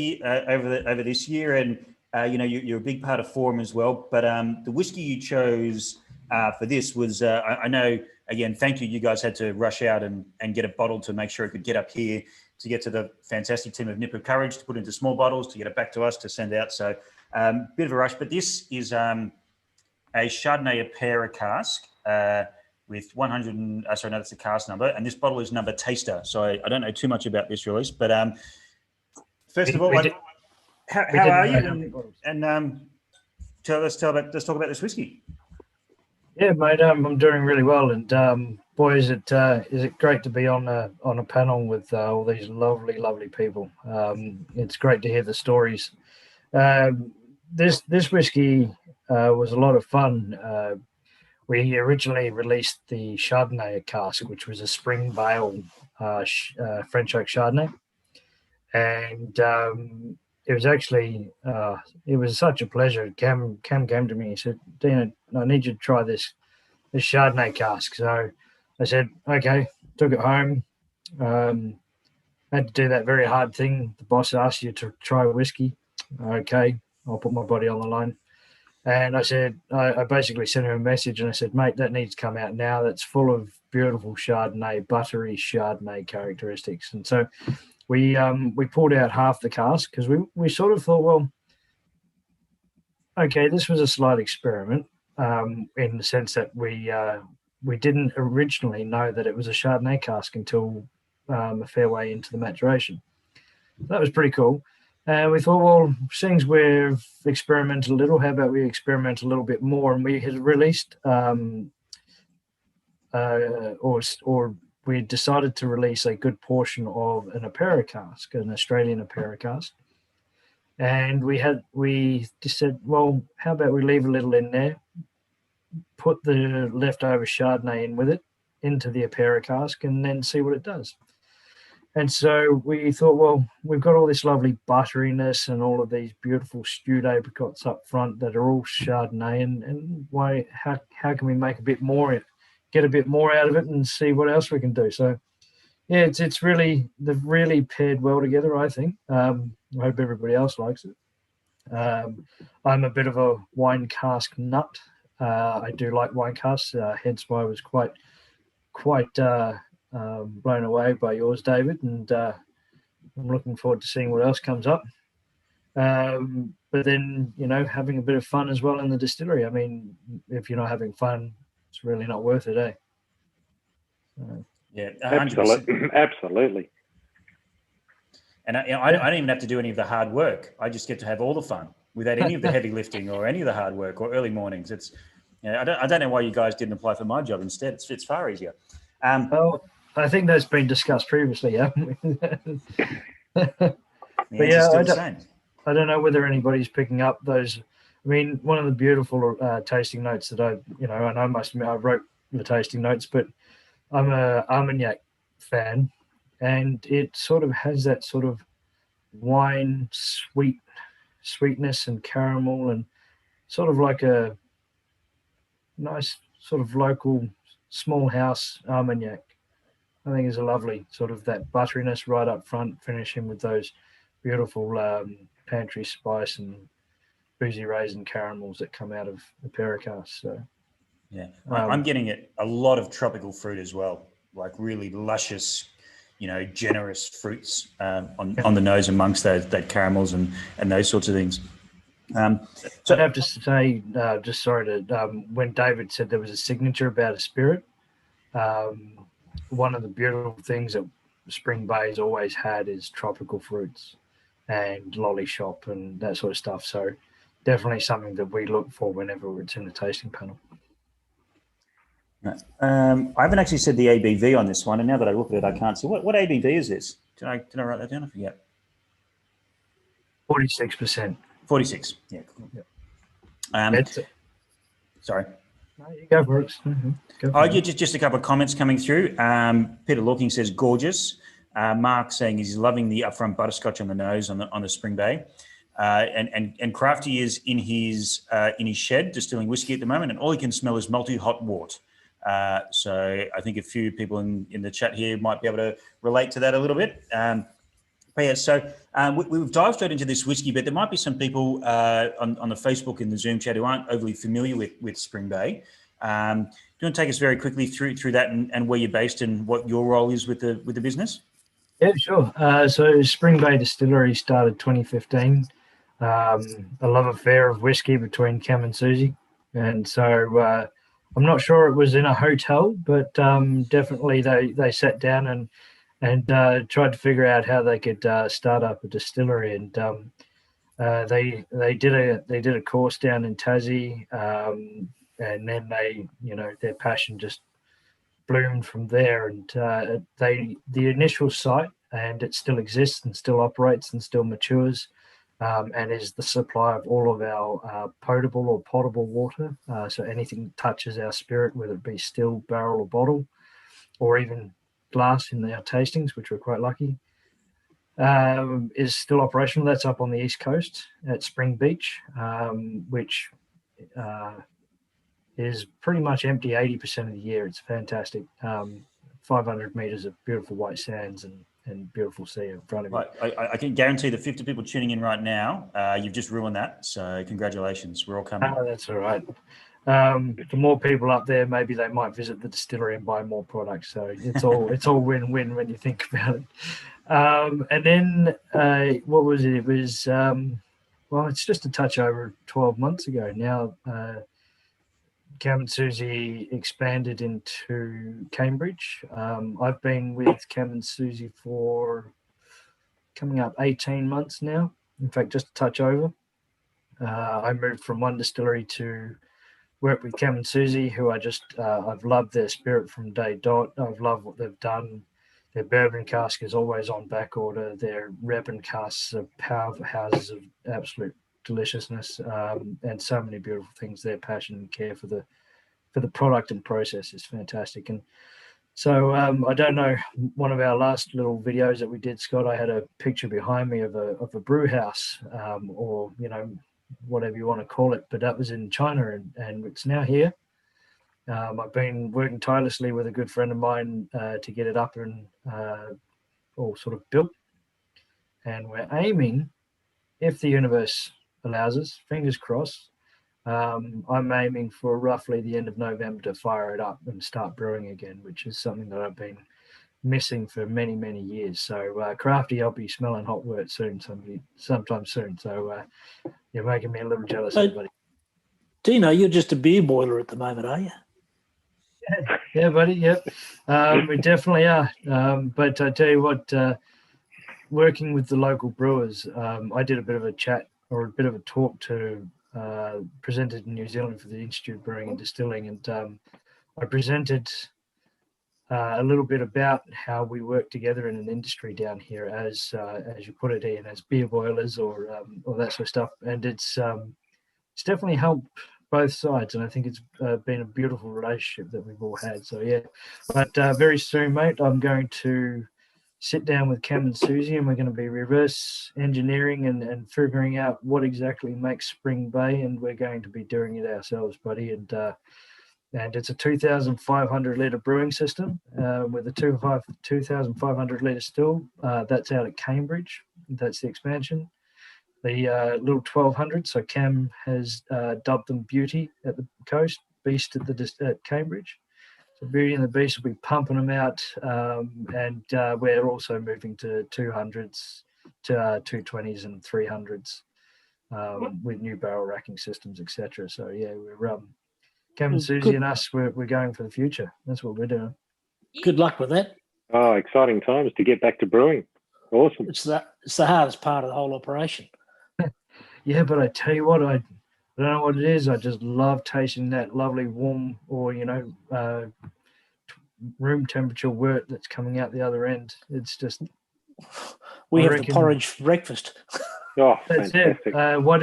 this year, and you're a big part of Forum as well. But the whiskey you chose for this was, I know, again, thank you. You guys had to rush out and get it bottled to make sure it could get up here, to get to the fantastic team of Nip of Courage, to put into small bottles, to get it back to us, to send out. So bit of a rush. But this is a Chardonnay Apera cask with 100, that's the cask number. And this bottle is number Taster. So I don't know too much about this release. But first of all, how are you? And let's talk about this whiskey. Yeah, mate, I'm doing really well, and boy, is it great to be on a panel with all these lovely people. It's great to hear the stories. This whiskey was a lot of fun. We originally released the Chardonnay cask, which was a spring bale French oak Chardonnay, and it was actually it was such a pleasure. Cam came to me and said, "Dina, I need you to try this Chardonnay cask." So I said, "Okay." Took it home. Had to do that very hard thing. The boss asked you to try whiskey. Okay, I'll put my body on the line. And I said, I basically sent him a message, and I said, "Mate, that needs to come out now. That's full of beautiful Chardonnay, buttery Chardonnay characteristics." And so we pulled out half the cask, because we sort of thought, well, okay, this was a slight experiment in the sense that we didn't originally know that it was a Chardonnay cask until a fair way into the maturation. That was pretty cool. We thought, well, since we've experimented a little, how about we experiment a little bit more? And we had released, or we decided to release a good portion of an Apera cask, an Australian Apera cask. And we just said, well, how about we leave a little in there, put the leftover Chardonnay in with it, into the Apera cask, and then see what it does. And so we thought, well, we've got all this lovely butteriness and all of these beautiful stewed apricots up front that are all Chardonnay, and how can we make get a bit more out of it and see what else we can do? So yeah, they've really paired well together, I think. I hope everybody else likes it. I'm a bit of a wine cask nut. I do like wine casks, hence why I was quite blown away by yours, David, and I'm looking forward to seeing what else comes up. But then, having a bit of fun as well in the distillery. I mean, if you're not having fun, it's really not worth it, eh? Yeah, 100%. Absolutely. And I don't even have to do any of the hard work. I just get to have all the fun without any of the heavy lifting or any of the hard work or early mornings. It's, I don't know why you guys didn't apply for my job instead. It's far easier. Well, I think that's been discussed previously, haven't we? But yeah, I don't know whether anybody's picking up those. I mean, one of the beautiful tasting notes that I must admit, I wrote the tasting notes, but I'm a Armagnac fan, and it sort of has that sort of wine sweetness and caramel, and sort of like a nice sort of local small house Armagnac. I think is a lovely sort of that butteriness right up front, finishing with those beautiful pantry spice and boozy raisin caramels that come out of the Pericas. So yeah, I'm getting a lot of tropical fruit as well, like really luscious, generous fruits on the nose amongst that caramels and those sorts of things. So I'd have to say, just sorry to, when David said there was a signature about a spirit, one of the beautiful things that Spring Bay's always had is tropical fruits. and lolly shop and that sort of stuff. So definitely something that we look for whenever it's in the tasting panel. I haven't actually said the ABV on this one, and now that I look at it, I can't see. What ABV is this? Did I write that down? I forget. 46%. 46. Yeah. Cool. Sorry. No, you go for it. Mm-hmm. Go for it. Yeah, just a couple of comments coming through. Peter Looking says gorgeous. Mark saying he's loving the upfront butterscotch on the nose on the Spring Bay. And Crafty is in his shed distilling whiskey at the moment, and all he can smell is malty hot wort. So I think a few people in the chat here might be able to relate to that a little bit. But yeah, so we've dived straight into this whiskey, but there might be some people on the Facebook and the Zoom chat who aren't overly familiar with Spring Bay. Do you want to take us very quickly through that and where you're based and what your role is with the business? Yeah, sure. So Spring Bay Distillery started 2015. A love affair of whiskey between Cam and Susie. And so I'm not sure it was in a hotel, but definitely they sat down and tried to figure out how they could start up a distillery. And they did a course down in Tassie, and then their passion just bloomed from there. And the initial site, and it still exists and still operates and still matures, and is the supply of all of our potable or potable water. So anything that touches our spirit, whether it be still, barrel or bottle, or even glass in our tastings, which we're quite lucky, is still operational. That's up on the East Coast at Spring Beach, which is pretty much empty 80% of the year. It's fantastic. 500 meters of beautiful white sands and beautiful sea in front of you. I can guarantee the 50 people tuning in right now, you've just ruined that. So congratulations. We're all coming. Oh, that's all right. The more people up there, maybe they might visit the distillery and buy more products. So it's all win-win when you think about it. And then what was it? It was it's just a touch over 12 months ago now. Cam and Susie expanded into Cambridge. I've been with Cam and Susie for coming up 18 months now. In fact, just a touch over. I moved from one distillery to work with Cam and Susie, who I've loved their spirit from day dot. I've loved what they've done. Their bourbon cask is always on back order. Their Rebin casks are powerhouses of absolute deliciousness, and so many beautiful things. Their passion and care for the product and process is fantastic. And so I don't know, one of our last little videos that we did, Scott, I had a picture behind me of a brew house, or whatever you want to call it, but that was in China, and it's now here. I've been working tirelessly with a good friend of mine to get it up and all sort of built, and we're aiming, if the universe allows us, fingers crossed, I'm aiming for roughly the end of November to fire it up and start brewing again, which is something that I've been missing for many, many years. So Crafty, I'll be smelling hot wort soon, sometime soon. So you're making me a little jealous, buddy. Dino, you're just a beer boiler at the moment, are you? Yeah, buddy. Yep, we definitely are. But I tell you what, working with the local brewers, I did a bit of a chat or a bit of a talk to presented in New Zealand for the Institute of Brewing and Distilling, and I presented a little bit about how we work together in an industry down here, as you put it, Ian, as beer boilers or that sort of stuff, and it's definitely helped both sides, and I think it's been a beautiful relationship that we've all had. So yeah, but very soon, mate, I'm going to sit down with Cam and Susie, and we're going to be reverse engineering and figuring out what exactly makes Spring Bay, and we're going to be doing it ourselves, buddy. And it's a 2,500 litre brewing system with a 2,500 litre still. That's out at Cambridge. That's the expansion. The little 1,200. So Cam has dubbed them Beauty at the coast, Beast at Cambridge. So Beauty and the Beast will be pumping them out, and we're also moving to 200s, to 220s and 300s with new barrel racking systems, etc. So yeah, we're Cam and Susie and us, we're going for the future. That's what we're doing. Good luck with that. Oh, exciting times to get back to brewing. Awesome. It's the hardest part of the whole operation. Yeah, but I tell you what, I don't know what it is. I just love tasting that lovely warm or, room temperature wort that's coming out the other end. It's just... We I have reckon- the porridge for breakfast. Oh, That's fantastic. it. Why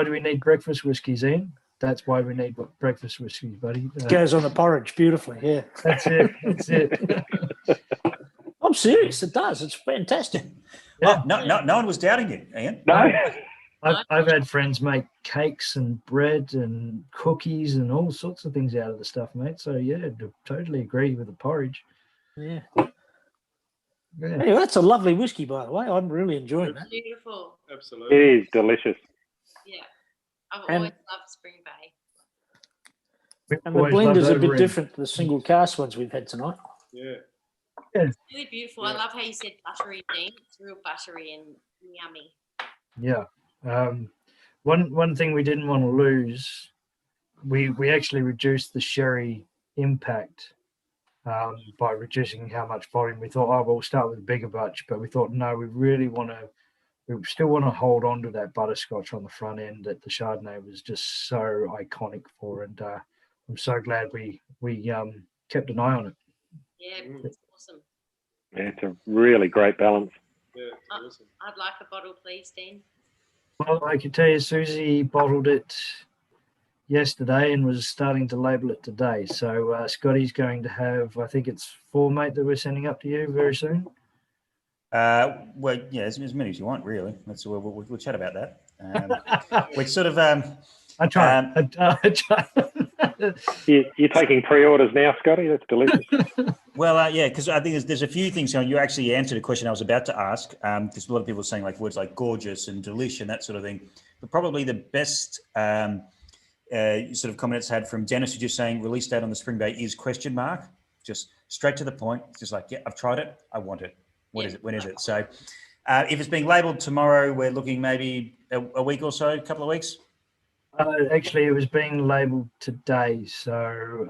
do we need breakfast whiskies, Ian? That's why we need breakfast whiskies, buddy. Goes on the porridge beautifully, yeah. That's it. That's it. I'm serious, it does. It's fantastic. Yeah. Oh, no one was doubting you, Ian. No. I've had friends make cakes and bread and cookies and all sorts of things out of the stuff, mate. So yeah, totally agree with the porridge. Yeah. Yeah. Anyway, that's a lovely whiskey, by the way. I'm really enjoying that. Beautiful. Absolutely. It is delicious. Yeah. I've And- always loved Spring Bay. And the Always blend loved is a bit Overeem. different to the single cast ones we've had tonight. Yeah. It's really beautiful. I Yeah. love how you said buttery, Dean. It's real buttery and yummy. Yeah. One thing we didn't want to lose, we actually reduced the sherry impact by reducing how much volume. We thought, we'll start with a bigger batch, but we thought, no, we still want to hold on to that butterscotch on the front end that the Chardonnay was just so iconic for. And I'm so glad we kept an eye on it. Yeah, Mm. it's awesome. Yeah, it's a really great balance. Yeah. It's awesome. I'd like a bottle, please, Dean. Well, I can tell you, Susie bottled it yesterday and was starting to label it today. So Scotty's going to have, I think it's 4, mate, that we're sending up to you very soon. Well, yeah, as many as you want, really. We'll chat about that. Which sort of I try. I try. You're taking pre-orders now, Scotty? That's delicious. well, yeah, because I think there's a few things going. You actually answered a question I was about to ask. Because a lot of people are saying like words like gorgeous and delish and that sort of thing. But probably the best sort of comment it's had from Dennis, who's just saying release date on the Spring Bay is ? Just straight to the point. It's just like, yeah, I've tried it. I want it. What is it? When is it? So if it's being labelled tomorrow, we're looking maybe a week or so, a couple of weeks. Actually, it was being labelled today. So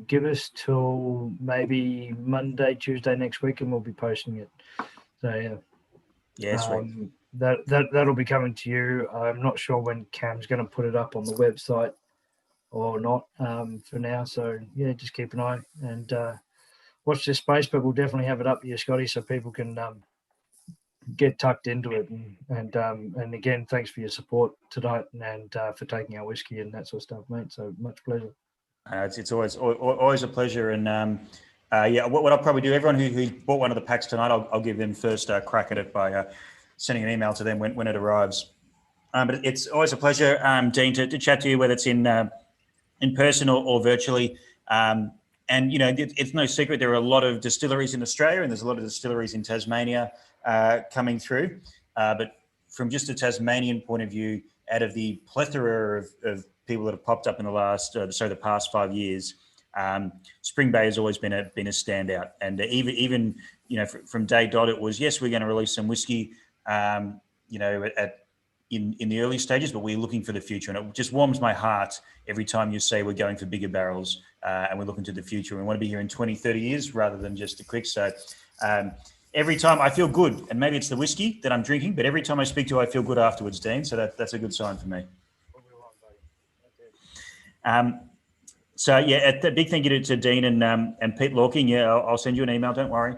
give us till maybe Monday, Tuesday next week, and we'll be posting it. So yeah. Yeah, sweet. That'll be coming to you. I'm not sure when Cam's going to put it up on the website or not for now. So yeah, just keep an eye and watch this space. But we'll definitely have it up here, Scotty, so people can get tucked into it. And again, thanks for your support tonight and for taking our whiskey and that sort of stuff, mate. So much pleasure. It's always a pleasure. And yeah, what I'll probably do, everyone who bought one of the packs tonight, I'll give them first crack at it by sending an email to them when it arrives. But it's always a pleasure, Dean, to chat to you, whether it's in person or virtually. And, you know, it's no secret there are a lot of distilleries in Australia and there's a lot of distilleries in Tasmania coming through. But from just a Tasmanian point of view, out of the plethora of people that have popped up in the past 5 years, Spring Bay has always been a standout. And even you know, from day dot, it was, yes, we're going to release some whiskey, you know, in the early stages, but we're looking for the future. And it just warms my heart every time you say we're going for bigger barrels and we're looking to the future. We want to be here in 20, 30 years rather than just a quick. So every time I feel good, and maybe it's the whiskey that I'm drinking, but every time I speak to you, I feel good afterwards, Dean. So that's a good sign for me. So yeah, a big thank you to Dean and Pete Lorking. Yeah, I'll send you an email. Don't worry.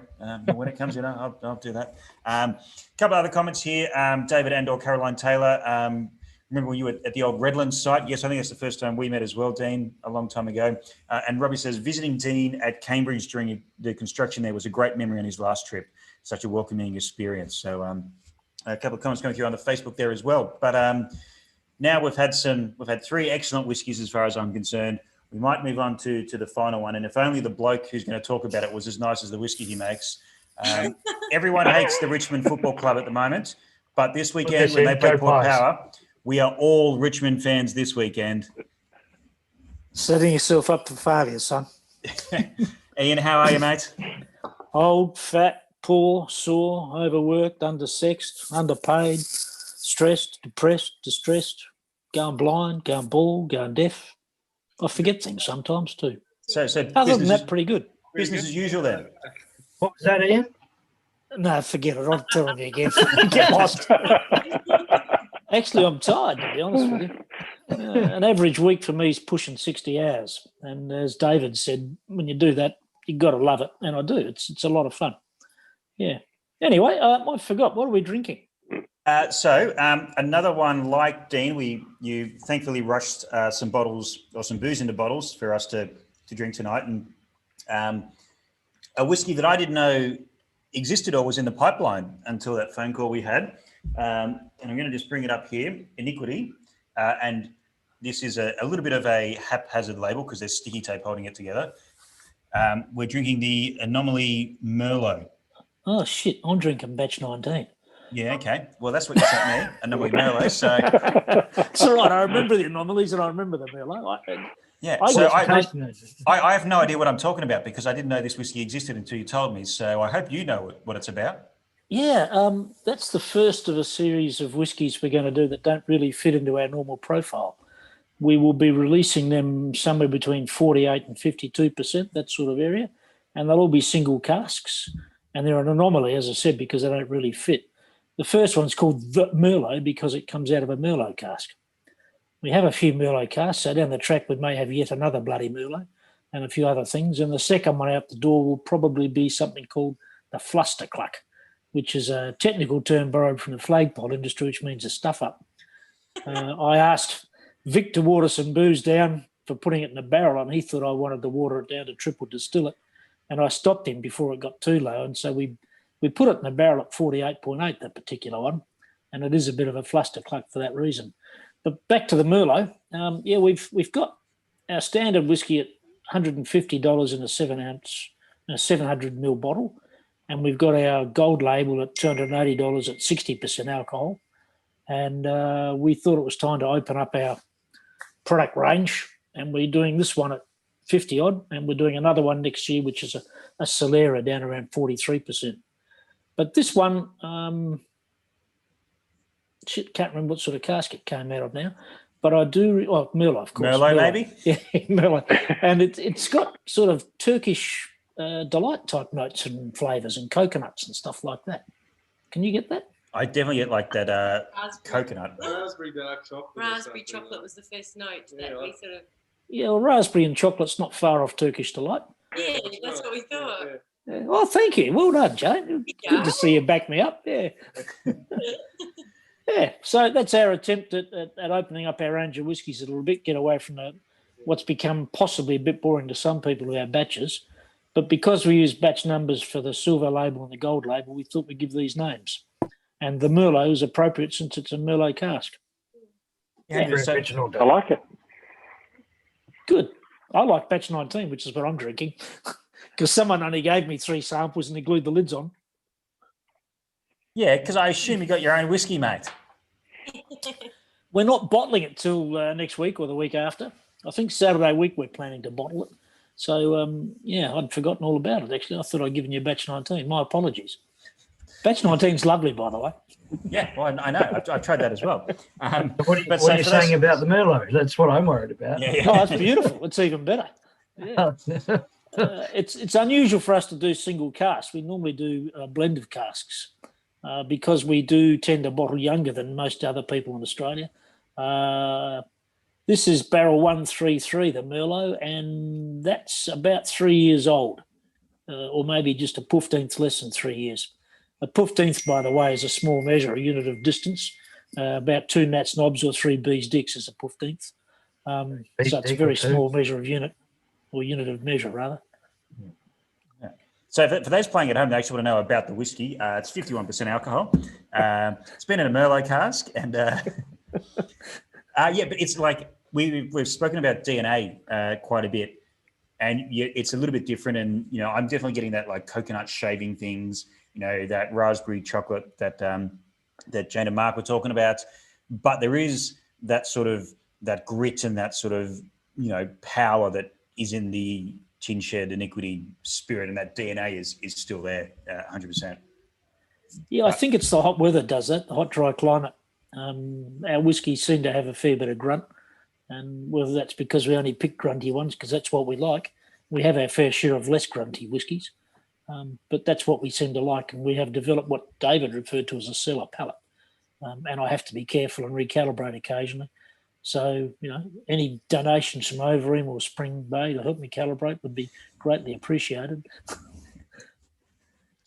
When it comes in, I'll do that. A couple other comments here. David and/or Caroline Taylor. Remember when you were at the old Redlands site? Yes, I think that's the first time we met as well, Dean, a long time ago. And Robbie says visiting Dean at Cambridge during the construction there was a great memory on his last trip. Such a welcoming experience. So a couple of comments coming through on the Facebook there as well. But now we've had 3 excellent whiskies as far as I'm concerned. We might move on to the final one. And if only the bloke who's going to talk about it was as nice as the whiskey he makes. Everyone hates the Richmond Football Club at the moment. But this weekend, when they play Port Power, we are all Richmond fans this weekend. Setting yourself up for failure, son. Ian, how are you, mate? Old, fat, poor, sore, overworked, undersexed, underpaid, stressed, depressed, distressed, going blind, going bald, going deaf. I forget things sometimes too. So Other than that, pretty good. Business as usual then. What was that, Ian? No, forget it. I'm telling you again. Get lost. Actually, I'm tired, to be honest with you. An average week for me is pushing 60 hours. And as David said, when you do that, you've got to love it. And I do. It's a lot of fun. Yeah. Anyway, I forgot. What are we drinking? So another one like Dean, you thankfully rushed some bottles or some booze into bottles for us to drink tonight. And a whiskey that I didn't know existed or was in the pipeline until that phone call we had. And I'm going to just bring it up here, Iniquity. And this is a little bit of a haphazard label because there's sticky tape holding it together. We're drinking the Anomaly Merlot. Oh, shit. I'm drinking batch 19. Yeah, okay. Well, that's what you sent me, Anomaly Merlot. So it's all right. I remember the anomalies and I remember the Merlot. I have no idea what I'm talking about because I didn't know this whiskey existed until you told me. So I hope you know what it's about. Yeah, that's the first of a series of whiskies we're going to do that don't really fit into our normal profile. We will be releasing them somewhere between 48 and 52%, that sort of area, and they'll all be single casks. And they're an anomaly, as I said, because they don't really fit. The first one's called the Merlot because it comes out of a Merlot cask. We have a few Merlot casks, so down the track we may have yet another bloody Merlot and a few other things. And the second one out the door will probably be something called the Flustercluck, which is a technical term borrowed from the flagpole industry, which means a stuff-up. I asked Vic to water some booze down for putting it in a barrel, and he thought I wanted to water it down to triple distill it. And I stopped him before it got too low, and so we put it in a barrel at 48.8, that particular one, and it is a bit of a flustercluck for that reason. But back to the Merlot, we've got our standard whiskey at $150 in a 7-ounce, a 700 ml bottle, and we've got our gold label at $280 at 60% alcohol. And we thought it was time to open up our product range, and we're doing this one at 50 odd, and we're doing another one next year, which is a Solera down around 43%. But this one, can't remember what sort of cask it came out of now, but I do, Merlot, of course. Merlot, maybe? Yeah, Merlot. And it's got sort of Turkish delight type notes and flavours and coconuts and stuff like that. Can you get that? I definitely get like that coconut. Raspberry dark chocolate. Raspberry chocolate was the first note that we sort of... Yeah, well, raspberry and chocolate's not far off Turkish delight. Yeah, that's what we thought. Yeah. Oh, thank you. Well done, Jane. Good to see you back me up. Yeah. Yeah, so that's our attempt at opening up our range of whiskies a little bit, get away from what's become possibly a bit boring to some people who have batches. But because we use batch numbers for the silver label and the gold label, we thought we'd give these names. And the Merlot is appropriate since it's a Merlot cask. Yeah, original. I like it. Good. I like batch 19, which is what I'm drinking, because someone only gave me 3 samples and they glued the lids on. Yeah, because I assume you got your own whiskey, mate. We're not bottling it till next week or the week after. I think Saturday week we're planning to bottle it. So, I'd forgotten all about it, actually. I thought I'd given you batch 19. My apologies. Batch 19 is lovely, by the way. Yeah, well, I know. I've tried that as well. What are you saying about the Merlot? That's what I'm worried about. Yeah. Oh, it's beautiful. It's even better. Yeah. It's unusual for us to do single casks. We normally do a blend of casks because we do tend to bottle younger than most other people in Australia. This is barrel 133, the Merlot, and that's about 3 years old, or maybe just a 15th less than 3 years. A 15th, by the way, is a small measure, a unit of distance. About 2 gnats knobs or 3 bees dicks is a 15th. So it's a very small measure of unit, or unit of measure, rather. Yeah. So for those playing at home, they actually want to know about the whiskey. It's 51% alcohol. It's been in a Merlot cask. And but it's like we've spoken about DNA quite a bit. And it's a little bit different. And, I'm definitely getting that like coconut shaving things, that raspberry chocolate that Jane and Mark were talking about. But there is that sort of that grit and that sort of, power that is in the Tin Shed Iniquity spirit, and that DNA is still there, 100%. Yeah, I think it's the hot weather does that, the hot, dry climate. Our whiskies seem to have a fair bit of grunt, and whether that's because we only pick grunty ones, because that's what we like. We have our fair share of less grunty whiskies. But that's what we seem to like, and we have developed what David referred to as a cellar palate. And I have to be careful and recalibrate occasionally. So, any donations from Overeem or Spring Bay to help me calibrate would be greatly appreciated.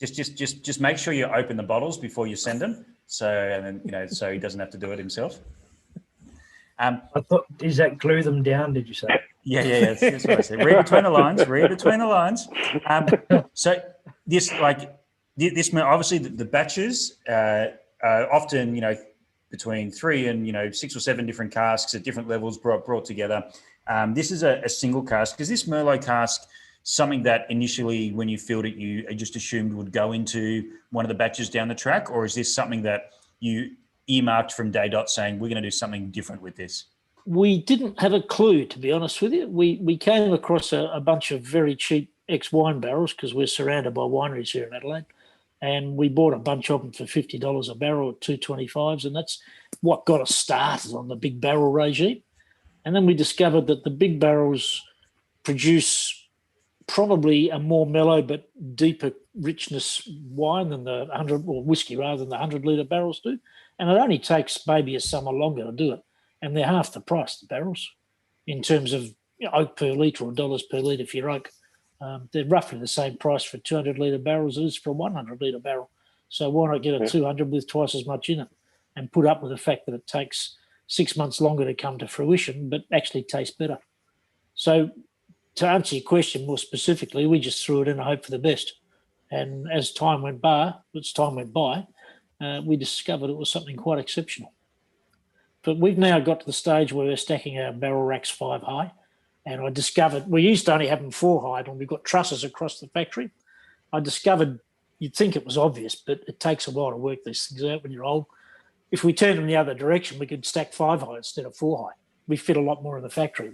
Just make sure you open the bottles before you send them. So he doesn't have to do it himself. I thought, is that glue them down? Did you say? Yeah. That's what I said. Read between the lines. So this obviously the batches are often between 3 and 6 or 7 different casks at different levels brought together. This is a single cask. Is this Merlot cask something that initially, when you filled it, you just assumed would go into one of the batches down the track, or is this something that you earmarked from day dot, saying we're going to do something different with this? We didn't have a clue, to be honest with you. We came across a bunch of very cheap ex-wine barrels because we're surrounded by wineries here in Adelaide, and we bought a bunch of them for $50 a barrel at 225s, and that's what got us started on the big barrel regime. And then we discovered that the big barrels produce probably a more mellow but deeper richness wine than the 100, or whiskey rather, than the 100-litre barrels do. And it only takes maybe a summer longer to do it. And they're half the price, the barrels, in terms of oak per litre or dollars per litre for your oak. They're roughly the same price for a 200-litre barrel as it is for a 100-litre barrel. So why not get a 200 with twice as much in it and put up with the fact that it takes 6 months longer to come to fruition but actually tastes better? So to answer your question more specifically, we just threw it in and hope for the best. And as time went by, we discovered it was something quite exceptional. But we've now got to the stage where we're stacking our barrel racks 5 high. And I discovered, we used to only have them 4 high, and we've got trusses across the factory. I discovered, you'd think it was obvious, but it takes a while to work these things out when you're old. If we turned them the other direction, we could stack 5 high instead of 4 high. We fit a lot more in the factory.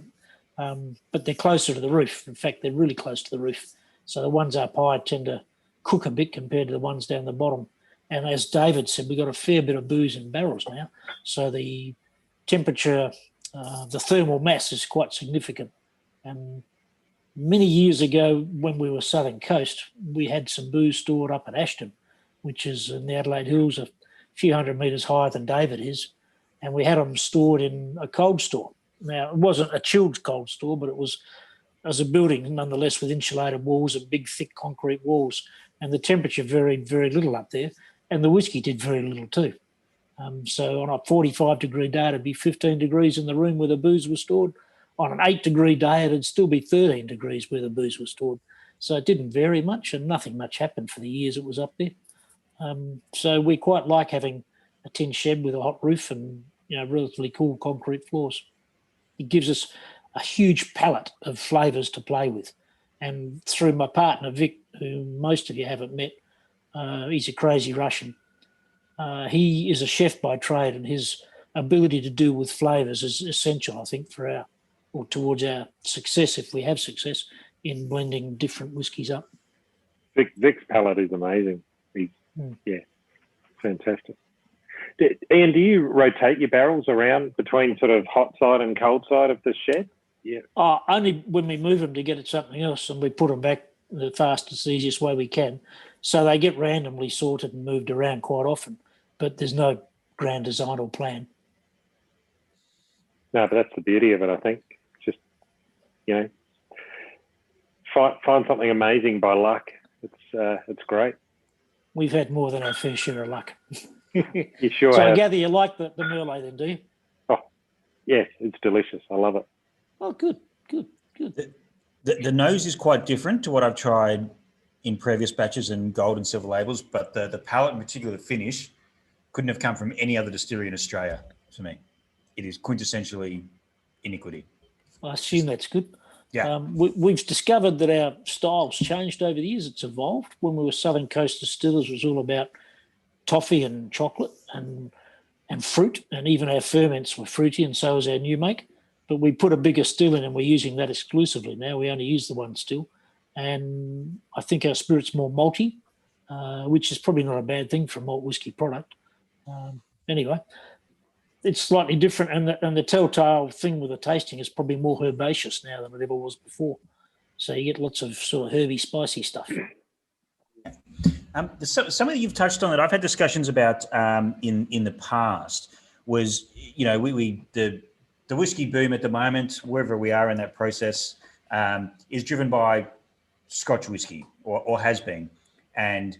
But they're closer to the roof. In fact, they're really close to the roof. So the ones up high tend to cook a bit compared to the ones down the bottom. And as David said, we've got a fair bit of booze in barrels now. So the temperature, the thermal mass is quite significant. And many years ago, when we were Southern Coast, we had some booze stored up at Ashton, which is in the Adelaide Hills, a few hundred metres higher than David is. And we had them stored in a cold store. Now, it wasn't a chilled cold store, but it was as a building, nonetheless, with insulated walls and big, thick concrete walls. And the temperature varied very little up there. And the whiskey did very little too. So on a 45-degree day, it'd be 15 degrees in the room where the booze was stored. On an 8-degree day, it'd still be 13 degrees where the booze was stored. So it didn't vary much, and nothing much happened for the years it was up there. So we quite like having a tin shed with a hot roof and relatively cool concrete floors. It gives us a huge palette of flavours to play with. And through my partner, Vic, who most of you haven't met, he's a crazy Russian. He is a chef by trade, and his ability to deal with flavours is essential, I think, towards our success, if we have success, in blending different whiskies up. Vic's palate is amazing. Yeah, fantastic. Ian, do you rotate your barrels around between sort of hot side and cold side of the shed? Yeah. Only when we move them to get at something else, and we put them back the fastest, easiest way we can. So they get randomly sorted and moved around quite often, but there's no grand design or plan. No, but that's the beauty of it, I think. Just, find something amazing by luck. It's great. We've had more than our fair share of luck. You sure So have. I gather you like the Merlot then, do you? Oh, yes, it's delicious. I love it. Oh, good. The nose is quite different to what I've tried in previous batches and gold and silver labels, but the palate, in particular the finish, couldn't have come from any other distillery in Australia for me. It is quintessentially Iniquity. I assume that's good. Yeah. We've discovered that our style's changed over the years. It's evolved. When we were Southern Coast distillers, it was all about toffee and chocolate and fruit, and even our ferments were fruity, and so was our new make. But we put a bigger still in, and we're using that exclusively now. We only use the one still. And I think our spirit's more malty, which is probably not a bad thing for a malt whiskey product. Anyway, it's slightly different, and the telltale thing with the tasting is probably more herbaceous now than it ever was before. So you get lots of sort of herby, spicy stuff. Something that you've touched on that I've had discussions about in the past was, the whiskey boom at the moment, wherever we are in that process, is driven by Scotch whiskey or has been. And,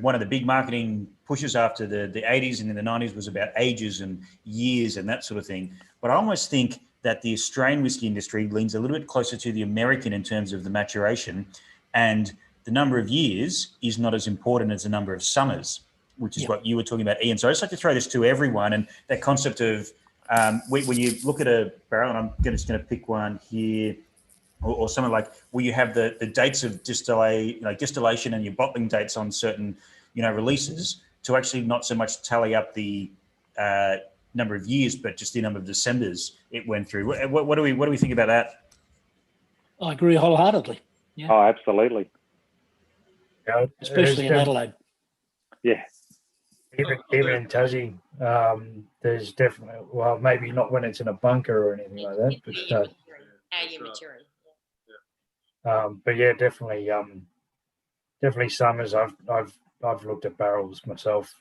one of the big marketing pushes after the 80s and in the 90s was about ages and years and that sort of thing. But I almost think that the Australian whiskey industry leans a little bit closer to the American in terms of the maturation, and the number of years is not as important as the number of summers, which is what you were talking about, Ian. So I just like to throw this to everyone, and that concept of when you look at a barrel, and I'm just going to pick one here, or something like where you have the dates of distillation and your bottling dates on certain, releases, to actually not so much tally up the number of years, but just the number of Decembers it went through. What do we think about that? I agree wholeheartedly. Yeah. Oh, absolutely. Yeah, Especially in Adelaide. Yeah. Even in Tassie, there's definitely, well, maybe not when it's in a bunker or anything like that, but How you're maturing. but yeah, definitely summers. I've looked at barrels myself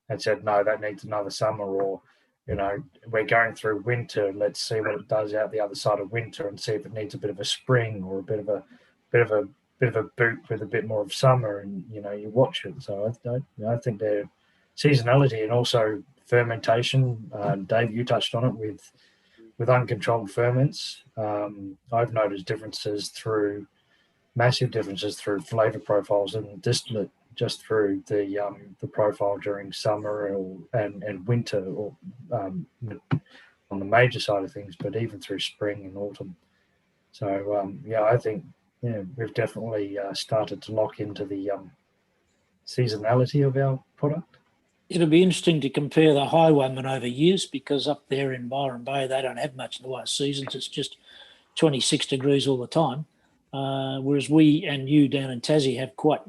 and said, no, that needs another summer, or we're going through winter. Let's see what it does out the other side of winter and see if it needs a bit of a spring or a bit of a boot with a bit more of summer, and you watch it. So I think they're seasonality and also fermentation. Dave, you touched on it with uncontrolled ferments. I've noticed massive differences through flavour profiles and distillate, just through the profile during summer and winter, or on the major side of things, but even through spring and autumn. So I think we've definitely started to lock into the seasonality of our product. It'll be interesting to compare the highwaymen over years, because up there in Byron Bay, they don't have much in the way of seasons. It's just 26 degrees all the time. Whereas we and you down in Tassie have quite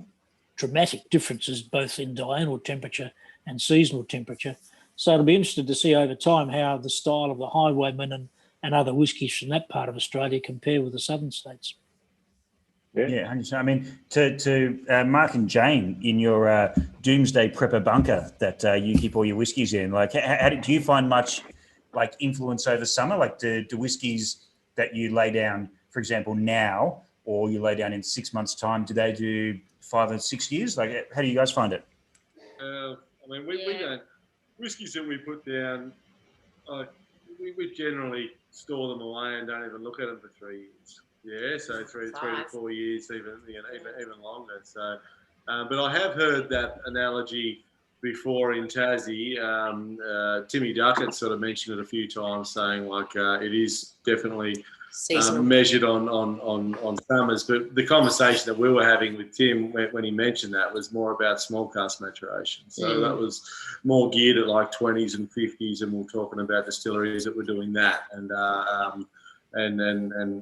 dramatic differences, both in diurnal temperature and seasonal temperature. So it'll be interesting to see over time how the style of the highwaymen and other whiskies from that part of Australia compare with the southern states. Yeah, 100%. I mean, to Mark and Jane, in your doomsday prepper bunker that you keep all your whiskies in, like, how do you find much influence over summer? Like, do whiskies that you lay down, for example, now, or you lay down in 6 months' time, do they do 5 or 6 years? Like, how do you guys find it? We don't. Whiskies that we put down, we generally store them away and don't even look at them for 3 years. Yeah, so three to 4 years, even longer. So, but I have heard that analogy before in Tassie. Timmy Duckett sort of mentioned it a few times, saying it is definitely measured on summers. But the conversation that we were having with Tim when he mentioned that was more about small cask maturation. So that was more geared at 20s and 50s, and we were talking about distilleries that were doing that, and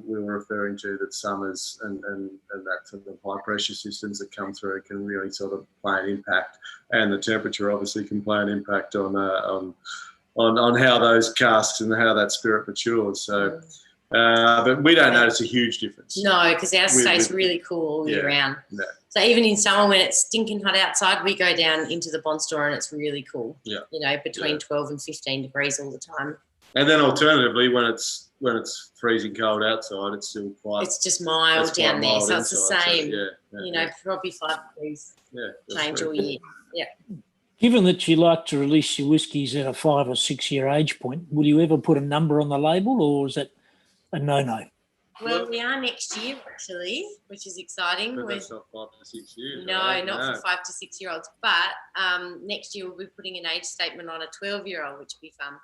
we were referring to that summers and that sort of high pressure systems that come through can really sort of play an impact, and the temperature obviously can play an impact on how those casks and how that spirit matures. So, but we don't notice a huge difference. No, because ours stays really cool all year round. Yeah. So even in summer when it's stinking hot outside, we go down into the bond store and it's really cool. Yeah. Between 12 and 15 degrees all the time. And then alternatively, when it's freezing cold outside, it's still quite. It's just mild down there, so it's the same. So, probably 5 degrees change all year. Yeah. Given that you like to release your whiskies at a 5 or 6 year age point, will you ever put a number on the label, or is that a no-no? Well, we are next year actually, which is exciting. But that's not 5 to 6 years. No, right? Not for 5 to 6 year olds. But next year we'll be putting an age statement on a 12-year-old, which will be fun.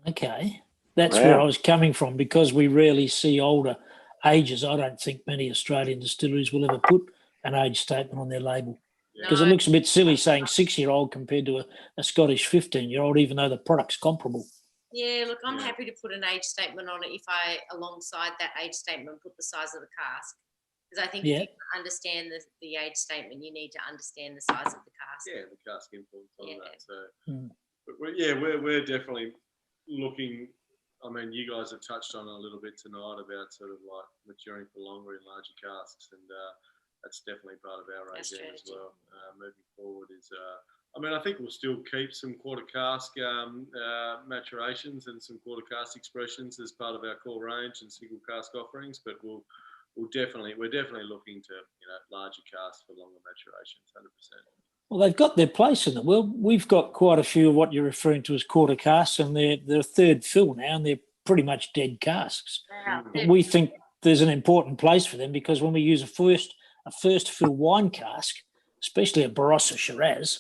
Okay. That's where I was coming from, because we rarely see older ages. I don't think many Australian distilleries will ever put an age statement on their label, because it looks a bit silly saying 6-year-old compared to a Scottish 15-year-old, even though the product's comparable. Yeah, look, I'm happy to put an age statement on it if I, alongside that age statement, put the size of the cask. Because I think if you understand the age statement, you need to understand the size of the cask. Yeah, the cask influence on that. So, but we're definitely looking. I mean, you guys have touched on it a little bit tonight about sort of maturing for longer in larger casks, and that's definitely part of our That's regime as strategy. well. Moving forward is, I mean, I think we'll still keep some quarter cask maturations and some quarter cask expressions as part of our core range and single cask offerings, but we're definitely looking to, larger casks for longer maturations, 100%. Well, they've got their place in it. Well, we've got quite a few of what you're referring to as quarter casks, and they're third fill now, and they're pretty much dead casks. Wow. But we think there's an important place for them because when we use a first fill wine cask, especially a Barossa Shiraz,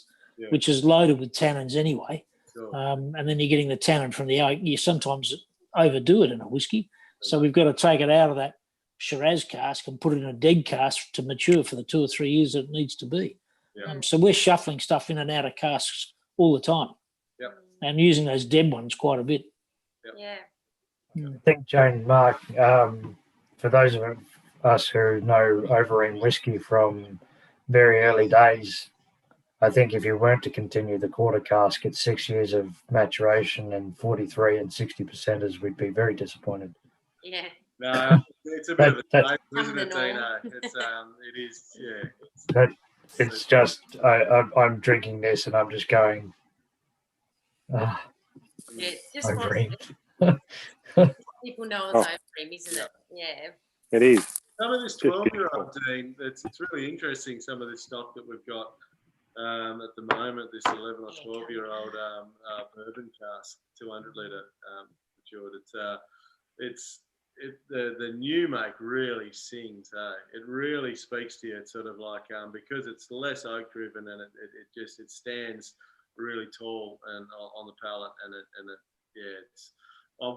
which is loaded with tannins anyway, Sure. and then you're getting the tannin from the oak, you sometimes overdo it in a whiskey. So we've got to take it out of that Shiraz cask and put it in a dead cask to mature for the 2 or 3 years that it needs to be. Yeah. So we're shuffling stuff in and out of casks all the time. Yep. And using those dead ones quite a bit. Yeah. I think, Jane and Mark, for those of us who know Overeem whiskey from very early days, I think if you weren't to continue the quarter cask at 6 years of maturation and 43 and 60%, we'd be very disappointed. Yeah. No, it's a bit of a That- taste, isn't it, Coming Dino? along. It is, yeah. It's just, I'm drinking this and I'm just going, Yeah. It's just Overeem. people know it's Overeem, isn't it? Yeah. It is. Some of this 12-year-old, Dean, it's really interesting, some of this stock that we've got at the moment, this 11 or 12-year-old bourbon cask, 200 litre matured. The new make really sings. It really speaks to you. It's sort of like because it's less oak driven and it stands really tall and on the palate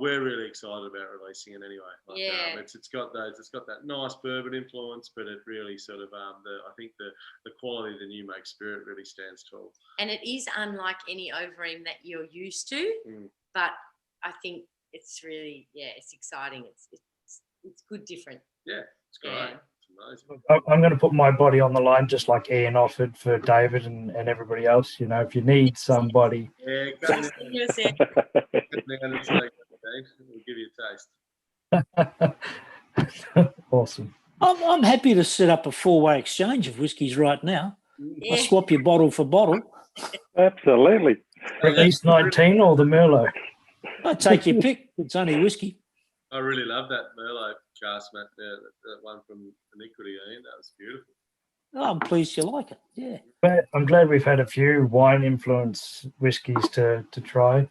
we're really excited about releasing it anyway. It's got that nice bourbon influence, but it really sort of I think the quality of the new make spirit really stands tall. And it is unlike any Overeem that you're used to, but I think it's really, it's exciting. It's good, different. Yeah, it's great. Yeah. It's amazing. I'm going to put my body on the line, just like Ian offered for David and everybody else. If you need somebody. Yeah, come down and say, we'll give you a taste. Awesome. I'm happy to set up a 4-way exchange of whiskies right now. Yeah. I'll swap you bottle for bottle. Absolutely. Release 19 or the Merlot? I take your pick. It's only whiskey. I really love that Merlot cask, Matt. That one from Iniquity. That was beautiful. Oh, I'm pleased you like it. Yeah. But I'm glad we've had a few wine influence whiskies to try.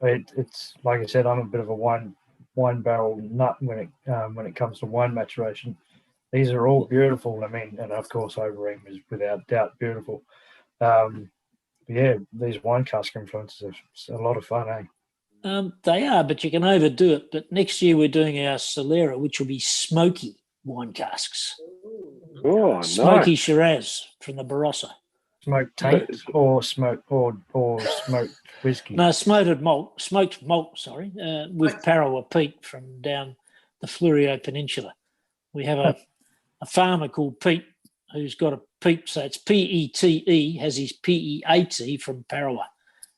It's like I said, I'm a bit of a wine barrel nut when it comes to wine maturation. These are all beautiful. I mean, and of course, Overeem is without doubt beautiful. These wine cask influences are a lot of fun, eh? They are, but you can overdo it. But next year we're doing our Solera, which will be smoky wine casks. Oh, Smoky nice. Shiraz from the Barossa. Smoked tape or smoked whiskey? No, smoked malt, with Parawa peat from down the Fleurieu Peninsula. We have a farmer called Pete who's got a peat, so it's P-E-T-E, has his P-E-A-T from Parawa.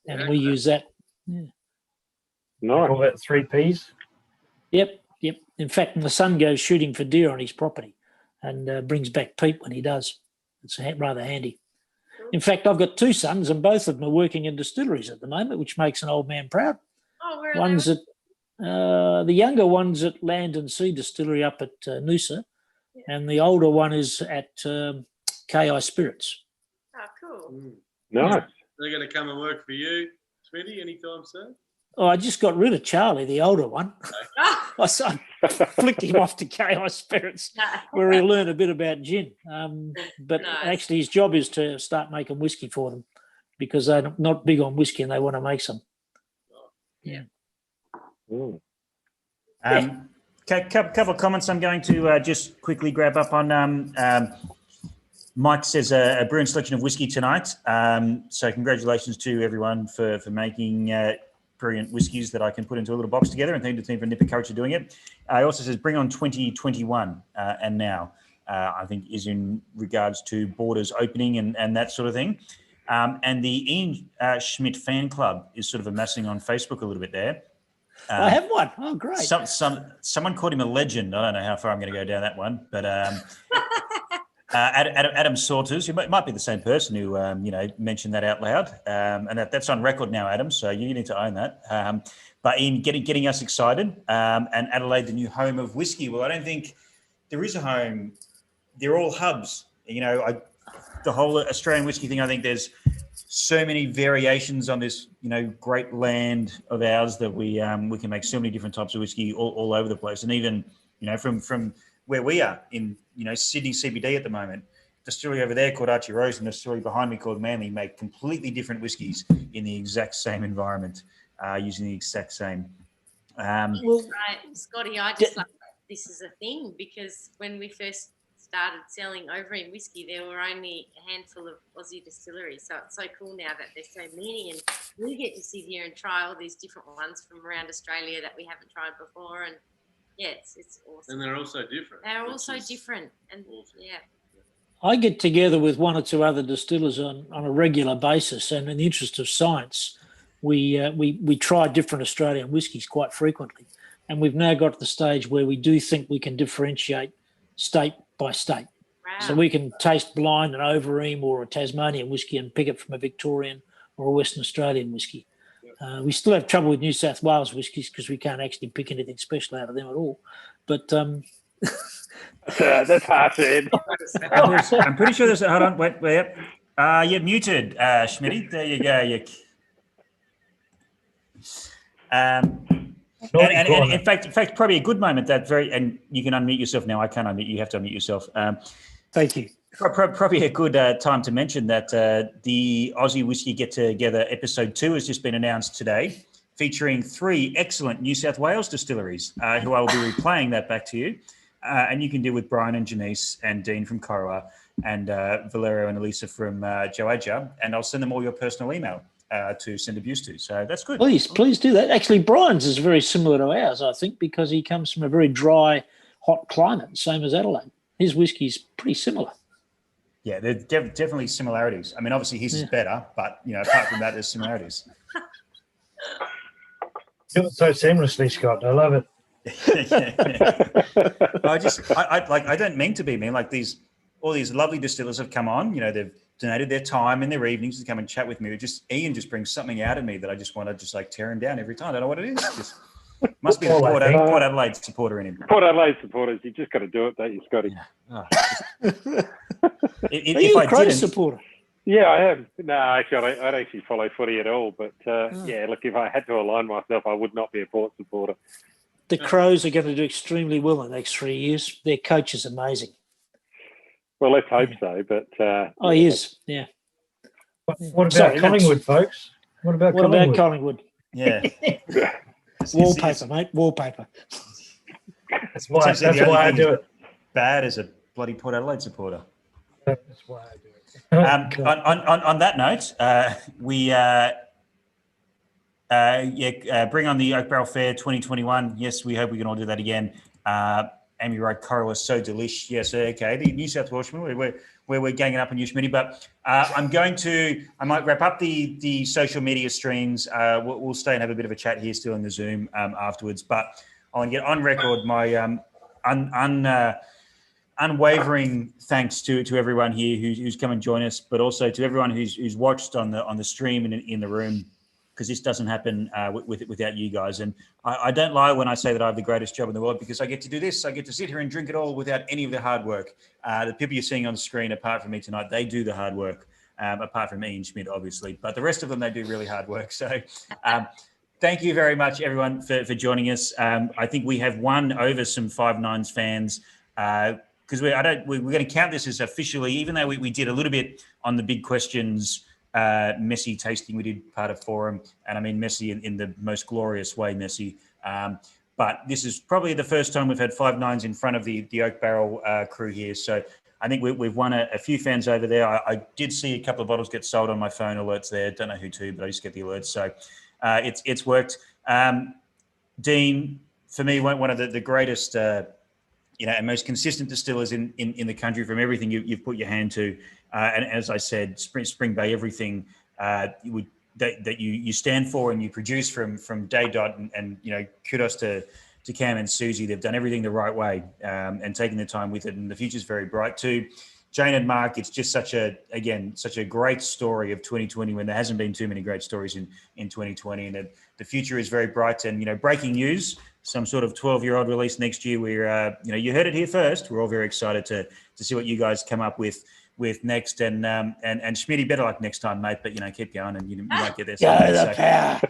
And we use that. Yeah. Nice. Call that 3 Ps? Yep. In fact, my son goes shooting for deer on his property and brings back peat when he does. It's rather handy. In fact, I've got 2 sons and both of them are working in distilleries at the moment, which makes an old man proud. Oh, where are One's they? at the younger one's at Land and Sea Distillery up at Noosa, and the older one is at KI Spirits. Oh, cool. Nice. They're going to come and work for you, Smitty, anytime soon? Oh, I just got rid of Charlie, the older one. I flicked him off to KI Spirits, where he'll learn a bit about gin. But actually, his job is to start making whiskey for them because they're not big on whiskey and they want to make some. Yeah. Couple of comments I'm going to just quickly grab up on. Mike says a brilliant selection of whiskey tonight. So congratulations to everyone for making brilliant whiskies that I can put into a little box together, and thank the team for Nipper Culture doing it. He also says bring on 2021 and now. I think is in regards to borders opening and that sort of thing. And the Ian Schmidt fan club is sort of amassing on Facebook a little bit there. I have one. Oh, great. Someone called him a legend. I don't know how far I'm going to go down that one, but Adam Sauters, who might be the same person who mentioned that out loud, and that's on record now, Adam. So you need to own that. But in getting us excited, and Adelaide, the new home of whiskey. Well, I don't think there is a home. They're all hubs. The whole Australian whiskey thing. I think there's so many variations on this, great land of ours that we can make so many different types of whiskey all over the place, and even from where we are in Sydney CBD at the moment, distillery over there called Archie Rose and the distillery behind me called Manly make completely different whiskies in the exact same environment, using the exact same. Right, Scotty, I just like this is a thing because when we first started selling Overeem whiskey, there were only a handful of Aussie distilleries. So it's so cool now that there's so many, and we get to sit here and try all these different ones from around Australia that we haven't tried before. And yeah, it's awesome. And they're also different. They're also different, and yeah. I get together with one or two other distillers on a regular basis, and in the interest of science, we try different Australian whiskies quite frequently, and we've now got to the stage where we do think we can differentiate state by state. Wow. So we can taste blind an Overeem or a Tasmanian whiskey and pick it from a Victorian or a Western Australian whiskey. We still have trouble with New South Wales whiskies because we can't actually pick anything special out of them at all. But that's hard to I'm pretty sure there's. Hold on, wait. You're muted, Schmitty. There you go. And in fact, probably a good moment and you can unmute yourself now. I can't unmute. You have to unmute yourself. thank you. Probably a good time to mention that the Aussie Whiskey Get Together episode 2 has just been announced today, featuring 3 excellent New South Wales distilleries, who I will be replaying that back to you. And you can deal with Brian and Janice and Dean from Corowa and Valerio and Elisa from Joaja, and I'll send them all your personal email to send abuse to. So that's good. Please do that. Actually, Brian's is very similar to ours, I think, because he comes from a very dry, hot climate, same as Adelaide. His whiskey's pretty similar. Yeah, there are definitely similarities. I mean, obviously his is better, but apart from that, there's similarities. Do it so seamlessly, Scott. I love it. I don't mean to be mean. Like all these lovely distillers have come on. They've donated their time in their evenings to come and chat with me. Ian just brings something out of me that I just want to just like tear him down every time. I don't know what it is. Just must be the Port Adelaide supporter in him. Port Adelaide supporters, you just got to do it, don't you, Scotty? Yeah. If I didn't, supporter. Yeah, I am. No, actually, I don't actually follow footy at all. But yeah, look, if I had to align myself, I would not be a Port supporter. The Crows are going to do extremely well in the next 3 years. Their coach is amazing. Well, let's hope so. But he is. Yeah. What about Collingwood, folks? What about Collingwood? Yeah. Wallpaper, mate. Wallpaper. That's why I do it. Bad as a bloody Port Adelaide supporter. That's why I do it. On that note, we bring on the Oak Barrel Fair 2021. Yes, we hope we can all do that again. Amy Wright Coral is so delish. Yes, okay. The New South Welshman, we're ganging up on you, Schmitty. But I might wrap up the social media streams. We'll stay and have a bit of a chat here still in the Zoom afterwards. But I want to get on record my unwavering thanks to everyone here who's come and joined us, but also to everyone who's watched on the stream and in the room, because this doesn't happen without you guys. And I don't lie when I say that I have the greatest job in the world, because I get to do this. I get to sit here and drink it all without any of the hard work. The people you're seeing on the screen, apart from me tonight, they do the hard work, apart from Ian Schmidt, obviously. But the rest of them, they do really hard work. So thank you very much, everyone, for joining us. I think we have won over some 5-9s fans, because we're going to count this as officially, even though we did a little bit on the big questions, messy tasting. We did part of forum, and I mean messy in the most glorious way, messy. But this is probably the first time we've had 5-9s in front of the Oak Barrel crew here. So I think we've won a few fans over there. I did see a couple of bottles get sold on my phone alerts there. Don't know who to, but I just get the alerts. So it's worked. Dean, for me, one of the greatest and most consistent distillers in the country, from everything you've put your hand to. And as I said, Spring Bay, everything that you stand for and you produce from day dot, and kudos to Cam and Susie. They've done everything the right way and taken their time with it, and the future's very bright. To Jane and Mark, it's just such a great story of 2020 when there hasn't been too many great stories in 2020, and the future is very bright. And breaking news, some sort of 12-year-old release next year. We're you heard it here first. We're all very excited to see what you guys come up with next. And Schmitty, better luck next time, mate. But keep going, and you might get there. Go the power.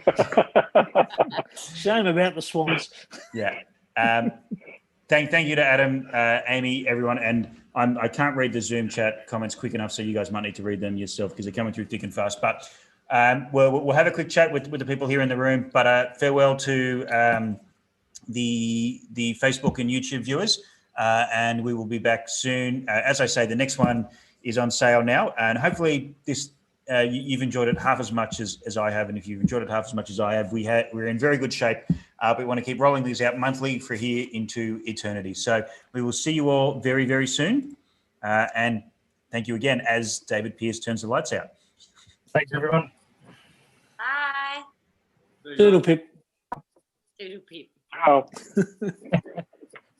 Shame about the Swans. Yeah. Thank you to Adam, Amy, everyone, and I can't read the Zoom chat comments quick enough, so you guys might need to read them yourself because they're coming through thick and fast. But we'll have a quick chat with the people here in the room. But farewell to the Facebook and YouTube viewers, and we will be back soon. As I say, the next one is on sale now, and hopefully this. You've enjoyed it half as much as I have, and if you've enjoyed it half as much as I have, we're in very good shape. But we want to keep rolling these out monthly for here into eternity. So we will see you all very, very soon. And thank you again as David Pearce turns the lights out. Thanks, everyone. Bye. Doodle pip. Doodle pip. Oh.